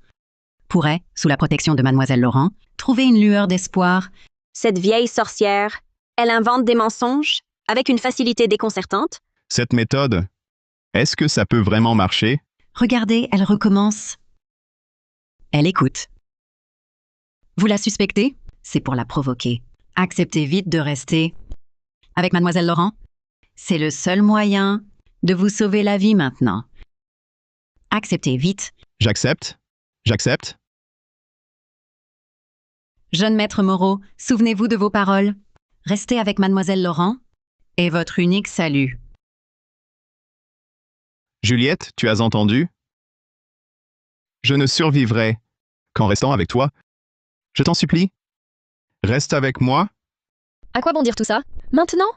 pourrait, sous la protection de Mademoiselle Laurent, trouver une lueur d'espoir. Cette vieille sorcière, elle invente des mensonges avec une facilité déconcertante. Cette méthode, est-ce que ça peut vraiment marcher? Regardez, elle recommence. Elle écoute. Vous la suspectez? C'est pour la provoquer. Acceptez vite de rester avec Mademoiselle Laurent. C'est le seul moyen de vous sauver la vie maintenant. Acceptez vite. J'accepte. J'accepte. Jeune maître Moreau, souvenez-vous de vos paroles. Restez avec Mademoiselle Laurent est votre unique salut. Juliette, tu as entendu? Je ne survivrai qu'en restant avec toi. Je t'en supplie. Reste avec moi. À quoi bon dire tout ça? Maintenant?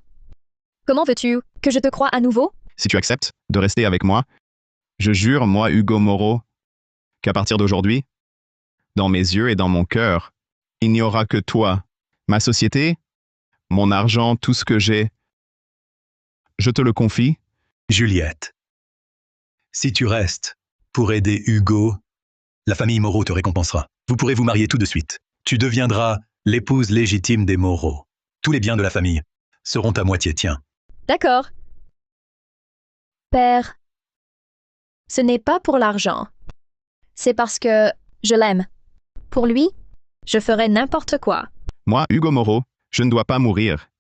Comment veux-tu que je te croie à nouveau? Si tu acceptes de rester avec moi, je jure, moi, Hugo Moreau, qu'à partir d'aujourd'hui, dans mes yeux et dans mon cœur, il n'y aura que toi, ma société, mon argent, tout ce que j'ai. Je te le confie. Juliette, si tu restes pour aider Hugo, la famille Moreau te récompensera. Vous pourrez vous marier tout de suite. Tu deviendras l'épouse légitime des Moreau. Tous les biens de la famille seront à moitié tiens. D'accord. Père, ce n'est pas pour l'argent. C'est parce que je l'aime. Pour lui, je ferai n'importe quoi. Moi, Hugo Moreau, je ne dois pas mourir.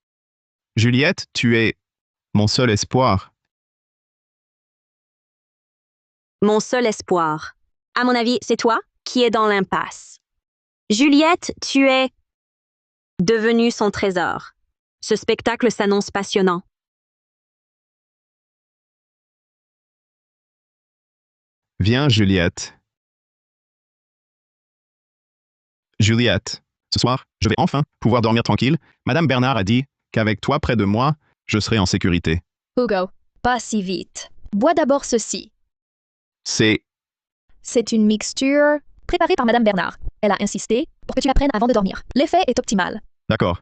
Juliette, tu es mon seul espoir. Mon seul espoir. À mon avis, c'est toi qui es dans l'impasse. Juliette, tu es devenue son trésor. Ce spectacle s'annonce passionnant. Viens, Juliette. Juliette, ce soir, je vais enfin pouvoir dormir tranquille. Madame Bernard a dit qu'avec toi près de moi, je serai en sécurité. Hugo, pas si vite. Bois d'abord ceci. C'est une mixture préparée par Madame Bernard. Elle a insisté pour que tu la prennes avant de dormir. L'effet est optimal. D'accord.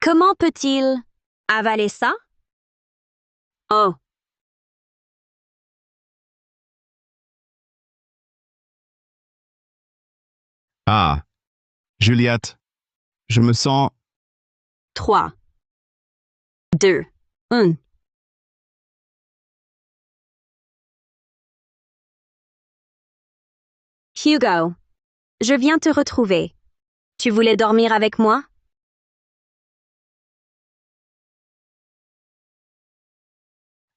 Comment peut-il avaler ça? Oh. Ah. Juliette, je me sens... 3, 2, 1. Hugo, je viens te retrouver. Tu voulais dormir avec moi?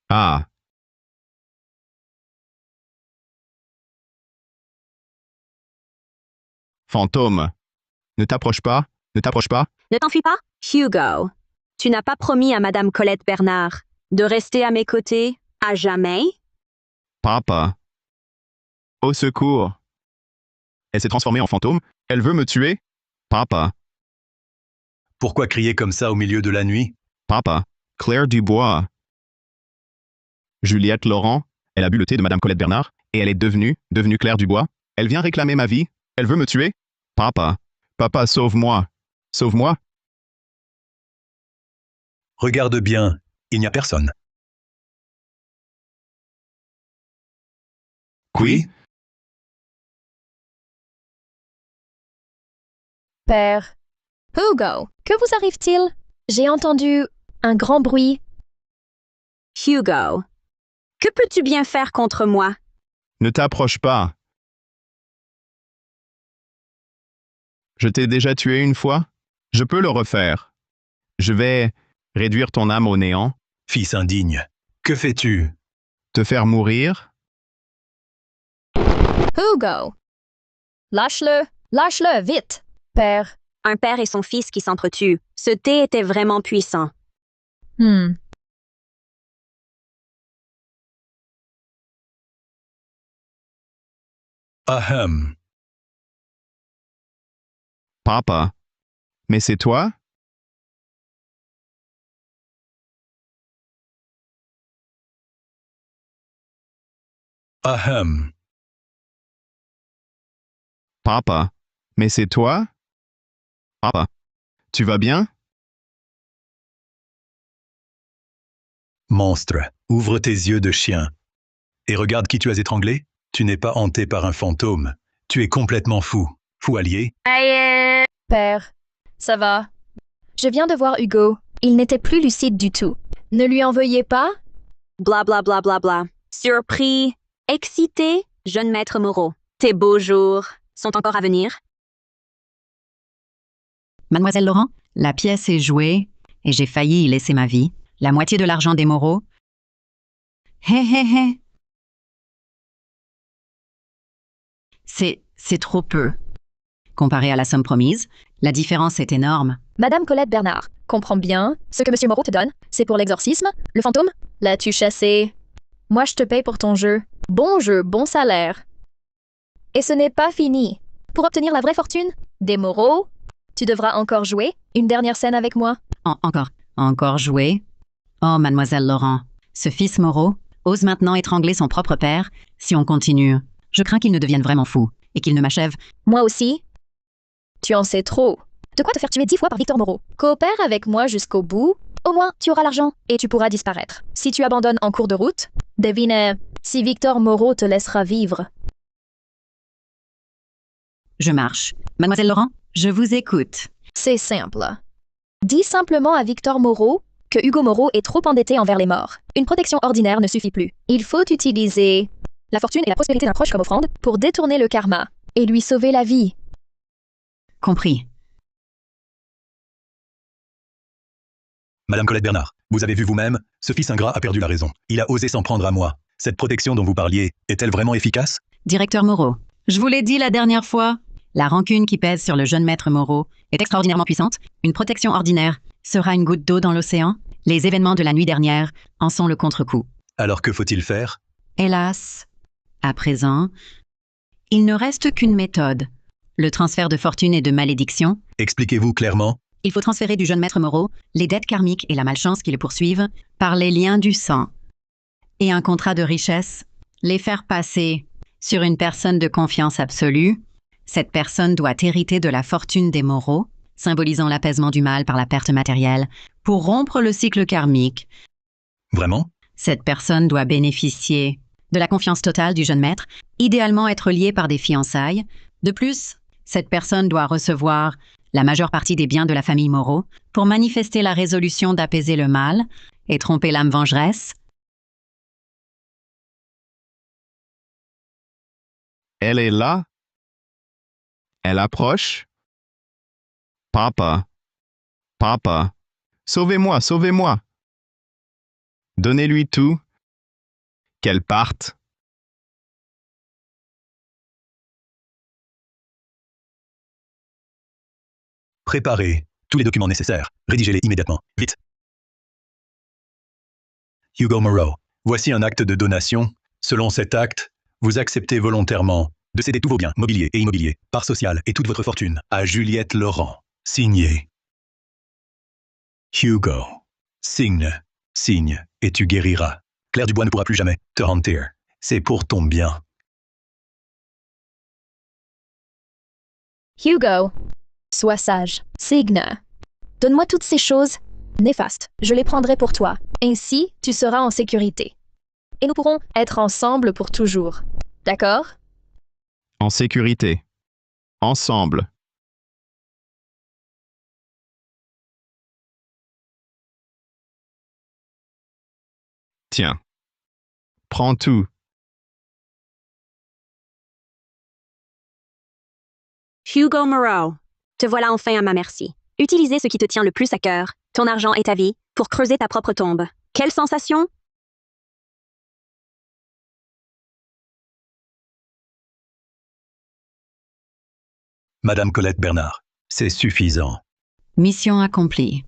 Ah. Fantôme. Ne t'approche pas, ne t'approche pas. Ne t'enfuis pas? Hugo, tu n'as pas promis à Madame Colette Bernard de rester à mes côtés à jamais? Papa. Au secours. Elle s'est transformée en fantôme. Elle veut me tuer. Papa. Pourquoi crier comme ça au milieu de la nuit? Papa. Claire Dubois. Juliette Laurent. Elle a bu le thé de Madame Colette Bernard et elle est devenue Claire Dubois. Elle vient réclamer ma vie. Elle veut me tuer. Papa. Papa, sauve-moi. Sauve-moi. Regarde bien, il n'y a personne. Oui. Père. Hugo, que vous arrive-t-il? J'ai entendu un grand bruit. Hugo, que peux-tu bien faire contre moi? Ne t'approche pas. Je t'ai déjà tué une fois. Je peux le refaire. Je vais réduire ton âme au néant, Fils indigne, que fais-tu? te faire mourir. Hugo! Lâche-le! Lâche-le, vite! Père, Un père et son fils qui s'entretuent. Ce thé était vraiment puissant. Ahem. Papa. Mais c'est toi? Ahem. Papa. Mais c'est toi? Papa. Tu vas bien? Monstre, ouvre tes yeux de chien. Et regarde qui tu as étranglé. Tu n'es pas hanté par un fantôme. Tu es complètement fou. Fou allié. Père, ça va? Je viens de voir Hugo. Il n'était plus lucide du tout. Ne lui en veuillez pas? Bla bla bla bla bla. Surpris, excité, jeune maître Moreau. Tes beaux jours sont encore à venir? Mademoiselle Laurent, la pièce est jouée et j'ai failli y laisser ma vie. La moitié de l'argent des Moreau. Hé hé hé. C'est trop peu. Comparé à la somme promise, la différence est énorme. Madame Colette Bernard, comprends bien, ce que Monsieur Moreau te donne, c'est pour l'exorcisme? Le fantôme? L'as-tu chassé? Moi, je te paye pour ton jeu, bon salaire. Et ce n'est pas fini. Pour obtenir la vraie fortune des Moreau, tu devras encore jouer une dernière scène avec moi. Encore jouer? Oh, mademoiselle Laurent, ce fils Moreau ose maintenant étrangler son propre père. Si on continue, je crains qu'il ne devienne vraiment fou et qu'il ne m'achève. Moi aussi. Tu en sais trop. De quoi te faire tuer 10 fois par Victor Moreau? Coopère avec moi jusqu'au bout. Au moins, tu auras l'argent et tu pourras disparaître. Si tu abandonnes en cours de route, devine si Victor Moreau te laissera vivre. Je marche. Mademoiselle Laurent, je vous écoute. C'est simple. Dis simplement à Victor Moreau que Hugo Moreau est trop endetté envers les morts. Une protection ordinaire ne suffit plus. Il faut utiliser la fortune et la prospérité d'un proche comme offrande pour détourner le karma et lui sauver la vie. Compris. Madame Colette Bernard, vous avez vu vous-même, ce fils ingrat a perdu la raison. Il a osé s'en prendre à moi. Cette protection dont vous parliez, est-elle vraiment efficace? Directeur Moreau, je vous l'ai dit la dernière fois, la rancune qui pèse sur le jeune maître Moreau est extraordinairement puissante. Une protection ordinaire sera une goutte d'eau dans l'océan. Les événements de la nuit dernière en sont le contre-coup. Alors que faut-il faire? Hélas, à présent, il ne reste qu'une méthode. Le transfert de fortune et de malédiction. Expliquez-vous clairement. Il faut transférer du jeune maître Moreau les dettes karmiques et la malchance qui le poursuivent par les liens du sang. Et un contrat de richesse, les faire passer sur une personne de confiance absolue. Cette personne doit hériter de la fortune des Moreau, symbolisant l'apaisement du mal par la perte matérielle, pour rompre le cycle karmique. Vraiment? Cette personne doit bénéficier de la confiance totale du jeune maître, idéalement être liée par des fiançailles. De plus, cette personne doit recevoir la majeure partie des biens de la famille Moreau pour manifester la résolution d'apaiser le mal et tromper l'âme vengeresse. Elle est là? Elle approche? Papa. Papa. Sauvez-moi, sauvez-moi. Donnez-lui tout. Qu'elle parte. Préparez tous les documents nécessaires. Rédigez-les immédiatement. Vite. Hugo Moreau, voici un acte de donation. Selon cet acte, vous acceptez volontairement de céder tous vos biens, mobiliers et immobiliers, parts sociales et toute votre fortune à Juliette Laurent. Signé. Hugo. Signe, et tu guériras. Claire Dubois ne pourra plus jamais te hanter. C'est pour ton bien. Hugo, sois sage. Signe. Donne-moi toutes ces choses néfastes. Je les prendrai pour toi. Ainsi, tu seras en sécurité. Et nous pourrons être ensemble pour toujours. D'accord? En sécurité. Ensemble. Tiens. Prends tout. Hugo Moreau, te voilà enfin à ma merci. Utilisez ce qui te tient le plus à cœur, ton argent et ta vie, pour creuser ta propre tombe. Quelle sensation? Madame Colette Bernard, C'est suffisant. Mission accomplie.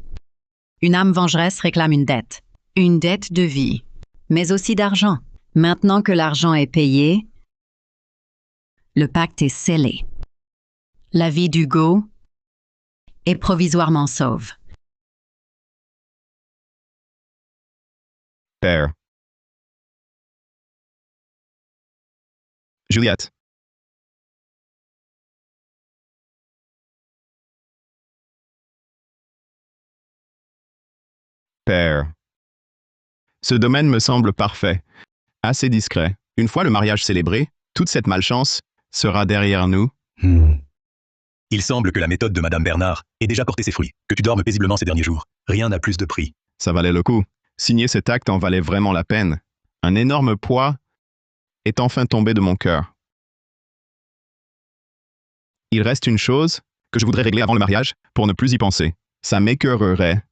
Une âme vengeresse réclame une dette. Une dette de vie, mais aussi d'argent. Maintenant que l'argent est payé, le pacte est scellé. La vie d'Hugo est provisoirement sauve. Père. Juliette. Père. Ce domaine me semble parfait, assez discret. Une fois le mariage célébré, toute cette malchance sera derrière nous. Il semble que la méthode de Madame Bernard ait déjà porté ses fruits, que tu dormes paisiblement ces derniers jours. Rien n'a plus de prix. Ça valait le coup. Signer cet acte en valait vraiment la peine. Un énorme poids est enfin tombé de mon cœur. Il reste une chose que je voudrais régler avant le mariage pour ne plus y penser. Ça m'écœurerait.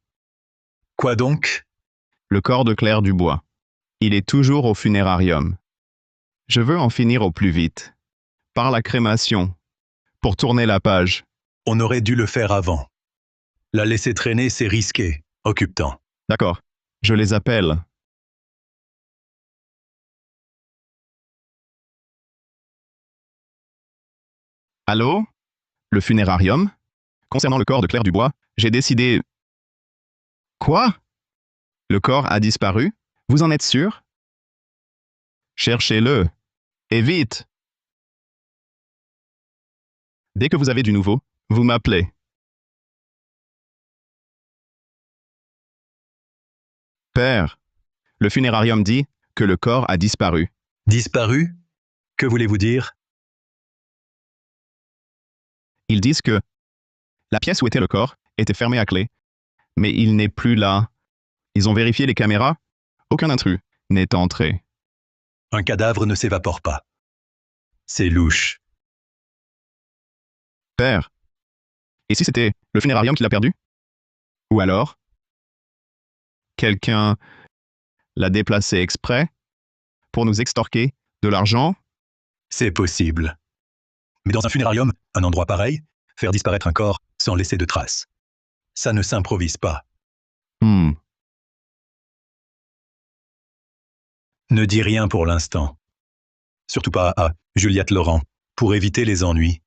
Quoi donc? Le corps de Claire Dubois. Il est toujours au funérarium. Je veux en finir au plus vite. Par la crémation. Pour tourner la page. On aurait dû le faire avant. La laisser traîner, c'est risqué. Occupe-t'en. D'accord. Je les appelle. Allô? Le funérarium? Concernant le corps de Claire Dubois, j'ai décidé... Quoi? Le corps a disparu? Vous en êtes sûr? Cherchez-le. Et vite! Dès que vous avez du nouveau, vous m'appelez. Père, le funérarium dit que le corps a disparu. Disparu? Que voulez-vous dire? Ils disent que la pièce où était le corps était fermée à clé, mais il n'est plus là. Ils ont vérifié les caméras. Aucun intrus n'est entré. Un cadavre ne s'évapore pas. C'est louche. Père, et si c'était le funérarium qui l'a perdu? Ou alors, quelqu'un l'a déplacé exprès pour nous extorquer de l'argent? C'est possible. Mais dans un funérarium, un endroit pareil, faire disparaître un corps sans laisser de traces. Ça ne s'improvise pas. Ne dis rien pour l'instant. Surtout pas à Juliette Laurent, pour éviter les ennuis.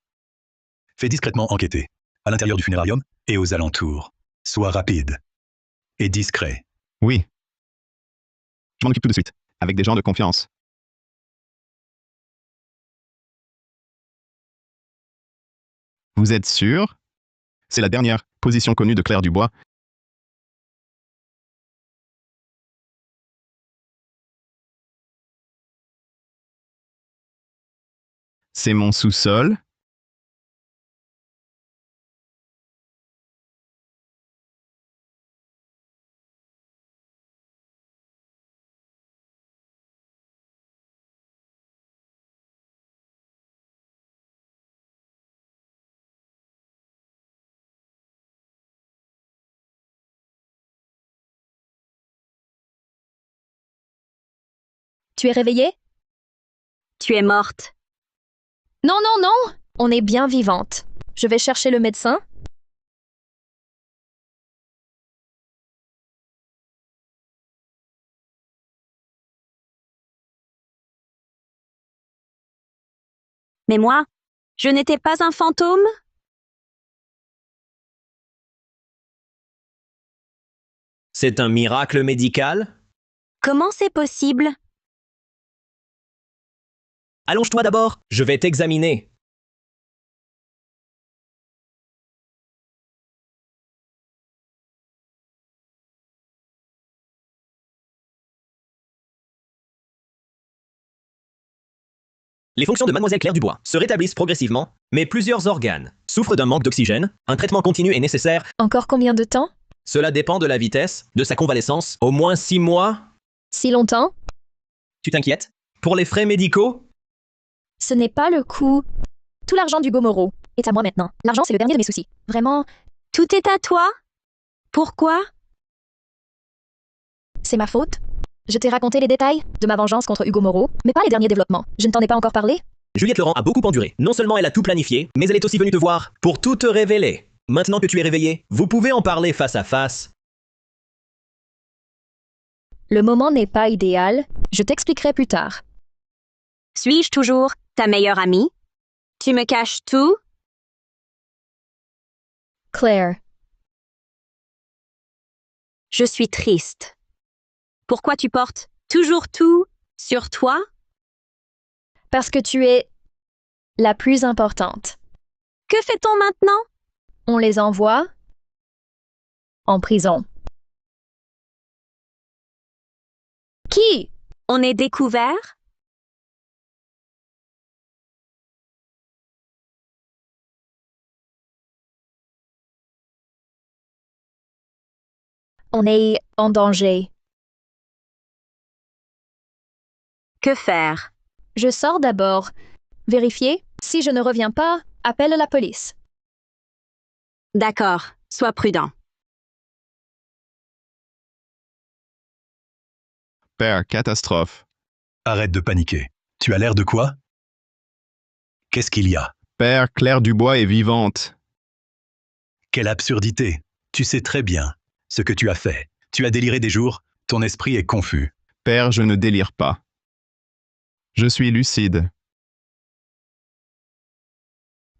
Fais discrètement enquêter, à l'intérieur du funérarium et aux alentours. Sois rapide et discret. Oui. Je m'en occupe tout de suite, avec des gens de confiance. Vous êtes sûr? C'est la dernière position connue de Claire Dubois. C'est mon sous-sol. Tu es réveillée? Tu es morte. Non, non, non! On est bien vivante. Je vais chercher le médecin. Mais moi, je n'étais pas un fantôme? C'est un miracle médical? Comment c'est possible? Allonge-toi d'abord, je vais t'examiner. Les fonctions de Mademoiselle Claire Dubois se rétablissent progressivement, mais plusieurs organes souffrent d'un manque d'oxygène. Un traitement continu est nécessaire. Encore combien de temps? Cela dépend de la vitesse de sa convalescence. Au moins 6 mois. Si longtemps? Tu t'inquiètes? Pour les frais médicaux? Ce n'est pas le coup. Tout l'argent d'Hugo Moreau est à moi maintenant. L'argent, c'est le dernier de mes soucis. Vraiment, Tout est à toi? Pourquoi? c'est ma faute. Je t'ai raconté les détails de ma vengeance contre Hugo Moreau, mais pas les derniers développements. Je ne t'en ai pas encore parlé? Juliette Laurent a beaucoup enduré. Non seulement elle a tout planifié, mais elle est aussi venue te voir pour tout te révéler. Maintenant que tu es réveillé, vous pouvez en parler face à face. Le moment n'est pas idéal, je t'expliquerai plus tard. Suis-je toujours ta meilleure amie? Tu me caches tout? Claire, Je suis triste. Pourquoi tu portes toujours tout sur toi? parce que tu es la plus importante. Que fait-on maintenant? On les envoie en prison. Qui? On est découvert? On est en danger. Que faire? Je sors d'abord. Vérifiez. Si je ne reviens pas, appelle la police. D'accord, sois prudent. Père, catastrophe. Arrête de paniquer. Tu as l'air de quoi? Qu'est-ce qu'il y a? Père, Claire Dubois est vivante. Quelle absurdité! Tu sais très bien ce que tu as fait. Tu as déliré des jours, ton esprit est confus. Père, je ne délire pas. Je suis lucide.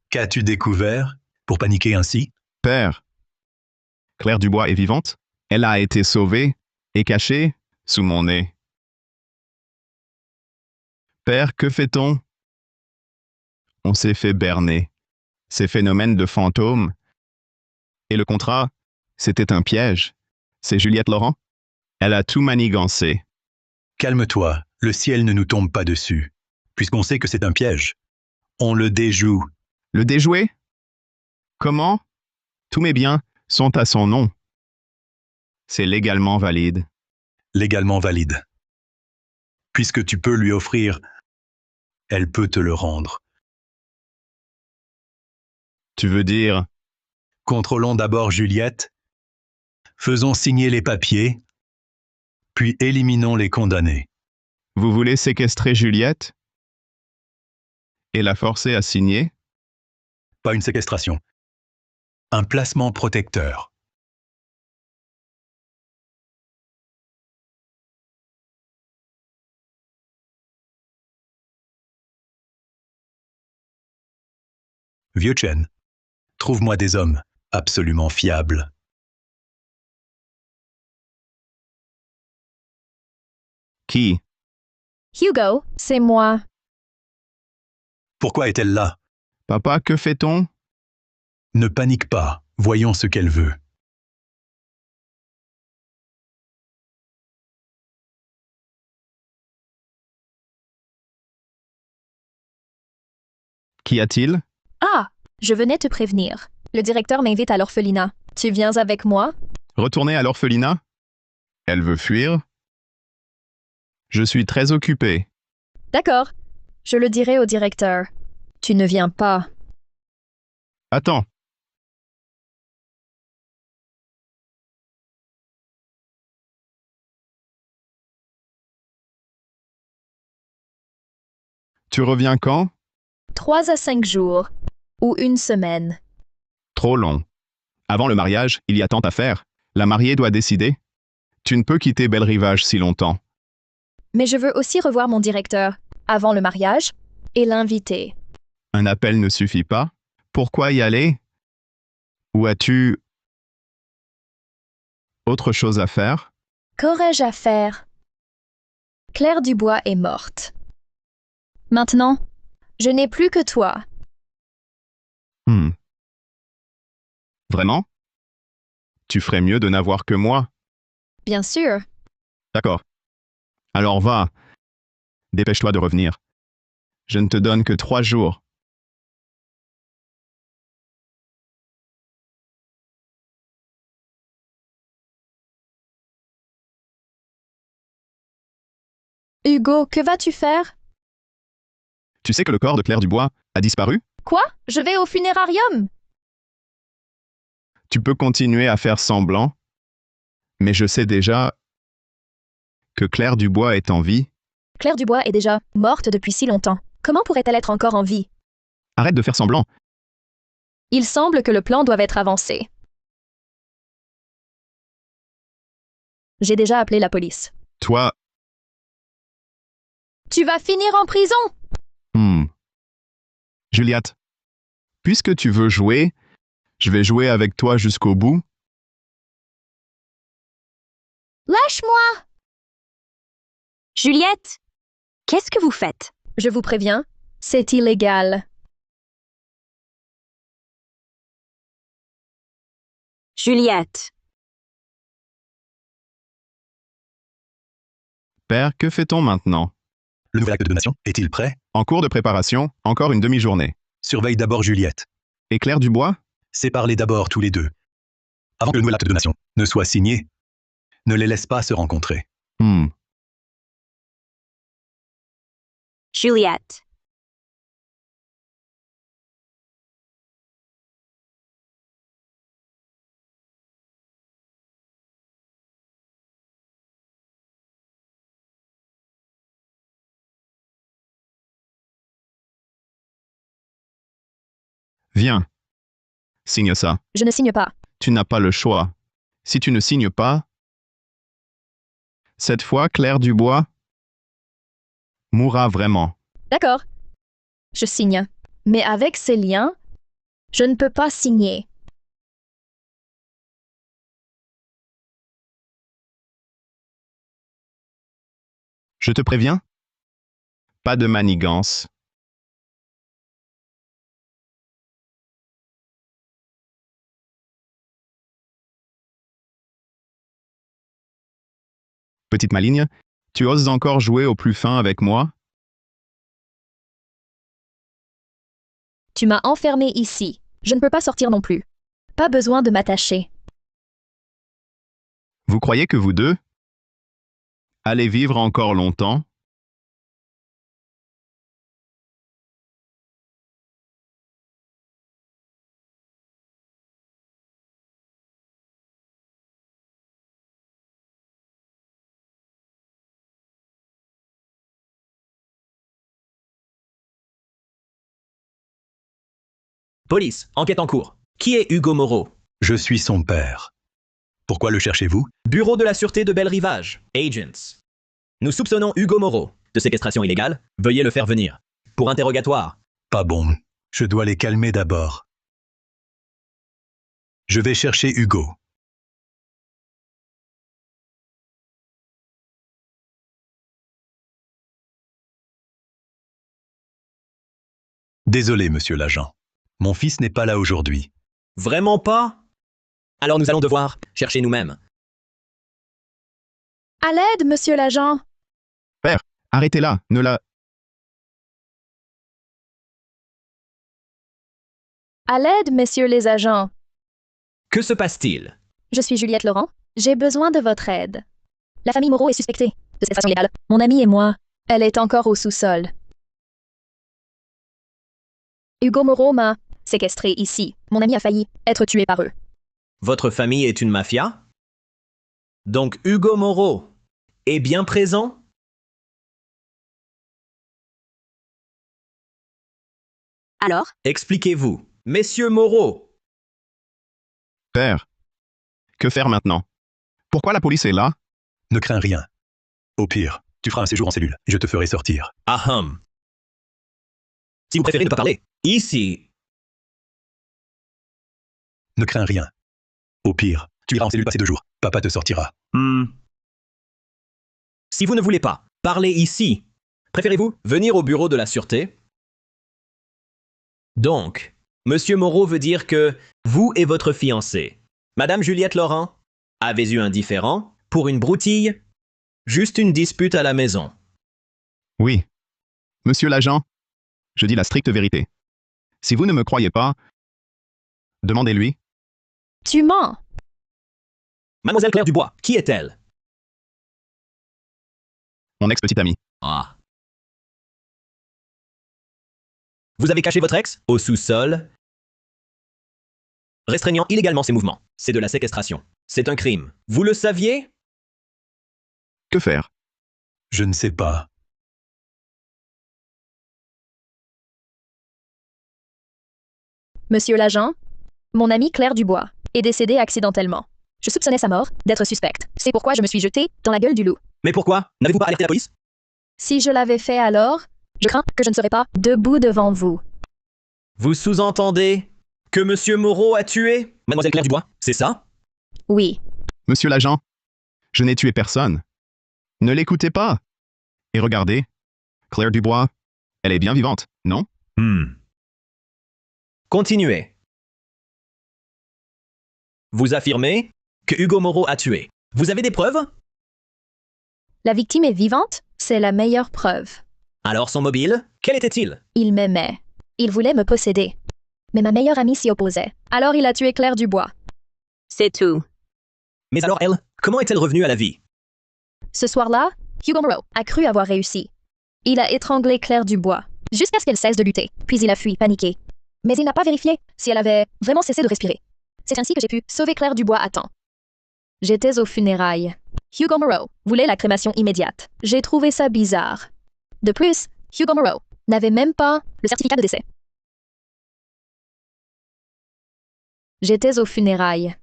Qu'as-tu découvert pour paniquer ainsi? Père, Claire Dubois est vivante. Elle a été sauvée et cachée sous mon nez. Père, que fait-on? On s'est fait berner. Ces phénomènes de fantômes. Et le contrat, c'était un piège. C'est Juliette Laurent. Elle a tout manigancé. Calme-toi, le ciel ne nous tombe pas dessus. Puisqu'on sait que c'est un piège, on le déjoue. Le déjouer? Comment? Tous mes biens sont à son nom. C'est légalement valide. Légalement valide. Puisque tu peux lui offrir, elle peut te le rendre. Tu veux dire, Contrôlons d'abord Juliette, faisons signer les papiers, puis éliminons les condamnés. vous voulez séquestrer Juliette? Et la forcer à signer? Pas une séquestration. Un placement protecteur. Vieux Chen, trouve-moi des hommes absolument fiables. Qui? Hugo, c'est moi. Pourquoi est-elle là? Papa, que fait-on? Ne panique pas, voyons ce qu'elle veut. Qu'y a-t-il? Ah, je venais te prévenir. Le directeur m'invite à l'orphelinat. Tu viens avec moi? Retourner à l'orphelinat? Elle veut fuir? Je suis très occupé. D'accord. Je le dirai au directeur. Tu ne viens pas. Attends. Tu reviens quand? 3 à 5 jours. Ou une semaine. Trop long. Avant le mariage, il y a tant à faire. La mariée doit décider. Tu ne peux quitter Belle Rivage si longtemps. Mais je veux aussi revoir mon directeur, avant le mariage, et l'inviter. Un appel ne suffit pas. Pourquoi y aller? Ou as-tu autre chose à faire? Qu'aurais-je à faire? Claire Dubois est morte. Maintenant, je n'ai plus que toi. Vraiment? Tu ferais mieux de n'avoir que moi. Bien sûr. D'accord. Alors va. Dépêche-toi de revenir. Je ne te donne que 3 jours. Hugo, que vas-tu faire? Tu sais que le corps de Claire Dubois a disparu? Quoi? Je vais au funérarium. Tu peux continuer à faire semblant, mais je sais déjà que Claire Dubois est en vie. Claire Dubois est déjà morte depuis si longtemps. Comment pourrait-elle être encore en vie? Arrête de faire semblant. Il semble que le plan doive être avancé. J'ai déjà appelé la police. Toi, Tu vas finir en prison! Juliette, puisque tu veux jouer, je vais jouer avec toi jusqu'au bout. Lâche-moi! Juliette, qu'est-ce que vous faites? Je vous préviens, c'est illégal. Juliette, Père, que fait-on maintenant? Le nouvel acte de donation est-il prêt? En cours de préparation, encore une demi-journée. Surveille d'abord Juliette. Et Claire Dubois? Séparez-les d'abord tous les deux. Avant que le nouvel acte de donation ne soit signé, ne les laisse pas se rencontrer. Juliette, Viens. Signe ça. Je ne signe pas. Tu n'as pas le choix. Si tu ne signes pas, cette fois, Claire Dubois mourra vraiment. D'accord. Je signe. Mais avec ces liens, je ne peux pas signer. Je te préviens. Pas de manigance. Petite maligne, tu oses encore jouer au plus fin avec moi? Tu m'as enfermé ici. Je ne peux pas sortir non plus. Pas besoin de m'attacher. Vous croyez que vous deux allez vivre encore longtemps? Police, enquête en cours. Qui est Hugo Moreau? Je suis son père. Pourquoi le cherchez-vous? Bureau de la Sûreté de Belle Rivage. Agents. Nous soupçonnons Hugo Moreau de séquestration illégale. Veuillez le faire venir. Pour interrogatoire. Pas bon. Je dois les calmer d'abord. Je vais chercher Hugo. Désolé, monsieur l'agent. Mon fils n'est pas là aujourd'hui. Vraiment pas? Alors nous allons devoir chercher nous-mêmes. À l'aide, monsieur l'agent! Arrêtez-la, ne la... À l'aide, messieurs les agents! Que se passe-t-il? Je suis Juliette Laurent. J'ai besoin de votre aide. La famille Moreau est suspectée de séquestration illégale. Mon amie et moi. Elle est encore au sous-sol. Hugo Moreau m'a séquestré ici. Mon ami a failli être tué par eux. Votre famille est une mafia? Donc Hugo Moreau est bien présent? alors? Expliquez-vous. Messieurs Moreau, Père, que faire maintenant? Pourquoi la police est là? Ne crains rien. Au pire, tu feras un séjour en cellule et je te ferai sortir. ahem. Si vous préférez ne pas parler, ici, Ne crains rien. Au pire, tu iras en cellule passer 2 jours. Papa te sortira. Si vous ne voulez pas parler ici, préférez-vous venir au bureau de la sûreté? Donc, Monsieur Moreau veut dire que vous et votre fiancée, Madame Juliette Laurent, avez eu un différend pour une broutille? Juste une dispute à la maison. Oui. Monsieur l'agent, je dis la stricte vérité. Si vous ne me croyez pas, demandez-lui. Tu mens! Mademoiselle Claire Dubois, qui est-elle? Mon ex-petite amie. Ah. Vous avez caché votre ex au sous-sol, restreignant illégalement ses mouvements. C'est de la séquestration. C'est un crime. Vous le saviez? Que faire? Je ne sais pas. Monsieur l'agent, mon amie Claire Dubois est décédée accidentellement. Je soupçonnais sa mort d'être suspecte. C'est pourquoi je me suis jetée dans la gueule du loup. Mais pourquoi? N'avez-vous pas alerté la police? Si je l'avais fait alors, je crains que je ne serais pas debout devant vous. Vous sous-entendez que Monsieur Moreau a tué Mademoiselle Claire Dubois, c'est ça? Oui, Monsieur l'agent, je n'ai tué personne. Ne l'écoutez pas. Et regardez, Claire Dubois, elle est bien vivante, non? Continuez. Vous affirmez que Hugo Moreau a tué. Vous avez des preuves? la victime est vivante, c'est la meilleure preuve. Alors son mobile, quel était-il? Il m'aimait. Il voulait me posséder. Mais ma meilleure amie s'y opposait. Alors il a tué Claire Dubois. C'est tout. Mais alors elle, comment est-elle revenue à la vie? Ce soir-là, Hugo Moreau a cru avoir réussi. Il a étranglé Claire Dubois, jusqu'à ce qu'elle cesse de lutter, puis il a fui, paniqué. Mais il n'a pas vérifié si elle avait vraiment cessé de respirer. C'est ainsi que j'ai pu sauver Claire Dubois à temps. J'étais aux funérailles. Hugo Moreau voulait la crémation immédiate. J'ai trouvé ça bizarre. De plus, Hugo Moreau n'avait même pas le certificat de décès. J'étais aux funérailles.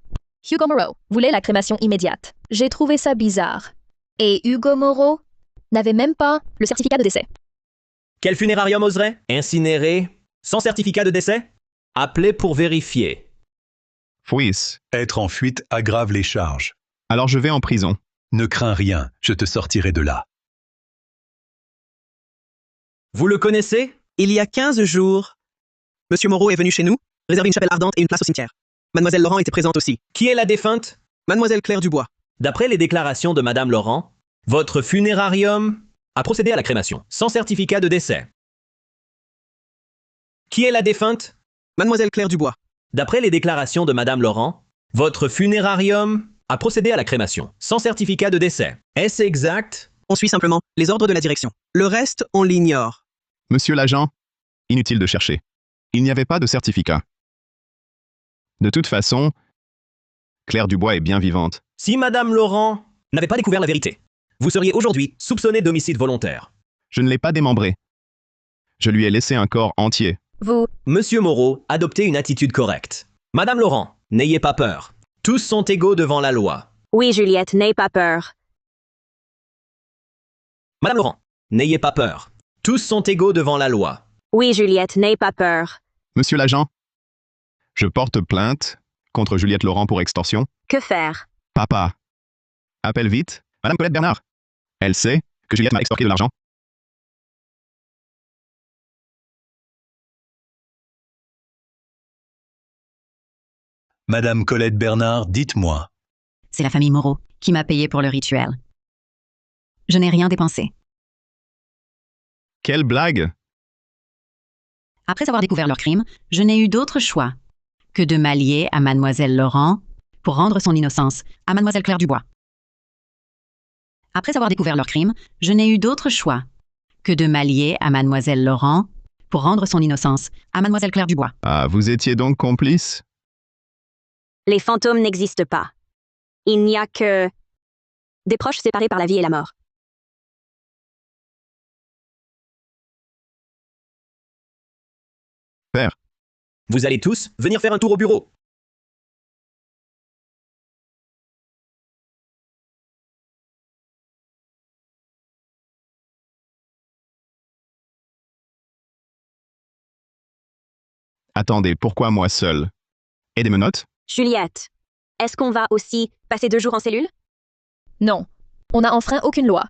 Hugo Moreau voulait la crémation immédiate. J'ai trouvé ça bizarre. Et Hugo Moreau n'avait même pas le certificat de décès. Quel funérarium oserait incinérer sans certificat de décès? Appelez pour vérifier. Fouis. Être en fuite aggrave les charges. Alors je vais en prison. Ne crains rien, je te sortirai de là. Vous le connaissez? Il y a 15 jours, Monsieur Moreau est venu chez nous, réserver une chapelle ardente et une place au cimetière. Mademoiselle Laurent était présente aussi. Qui est la défunte? Mademoiselle Claire Dubois. D'après les déclarations de Madame Laurent, votre funérarium a procédé à la crémation sans certificat de décès. Qui est la défunte? Mademoiselle Claire Dubois. D'après les déclarations de Madame Laurent, votre funérarium a procédé à la crémation sans certificat de décès. Est-ce exact? On suit simplement les ordres de la direction. Le reste, on l'ignore. Monsieur l'agent, inutile de chercher. Il n'y avait pas de certificat. De toute façon, Claire Dubois est bien vivante. Si Madame Laurent n'avait pas découvert la vérité, vous seriez aujourd'hui soupçonné d'homicide volontaire. Je ne l'ai pas démembré. Je lui ai laissé un corps entier. Vous, Monsieur Moreau, adoptez une attitude correcte. Madame Laurent, n'ayez pas peur. Tous sont égaux devant la loi. Oui, Juliette, n'aie pas peur. Madame Laurent, n'ayez pas peur. Tous sont égaux devant la loi. Oui, Juliette, n'aie pas peur. Monsieur l'agent, je porte plainte contre Juliette Laurent pour extorsion. Que faire? Papa, appelle vite Madame Colette Bernard. Elle sait que Juliette m'a extorqué de l'argent. Madame Colette Bernard, dites-moi. C'est la famille Moreau qui m'a payé pour le rituel. Je n'ai rien dépensé. Quelle blague! Après avoir découvert leur crime, je n'ai eu d'autre choix que de m'allier à Mademoiselle Laurent pour rendre son innocence à Mademoiselle Claire Dubois. Après avoir découvert leur crime, je n'ai eu d'autre choix que de m'allier à Mademoiselle Laurent pour rendre son innocence à Mademoiselle Claire Dubois. Ah, vous étiez donc complice? Les fantômes n'existent pas. Il n'y a que des proches séparés par la vie et la mort. Père, Vous allez tous venir faire un tour au bureau. attendez, pourquoi moi seul? Et des menottes? Juliette, est-ce qu'on va aussi passer 2 jours en cellule? non. On n'a enfreint aucune loi.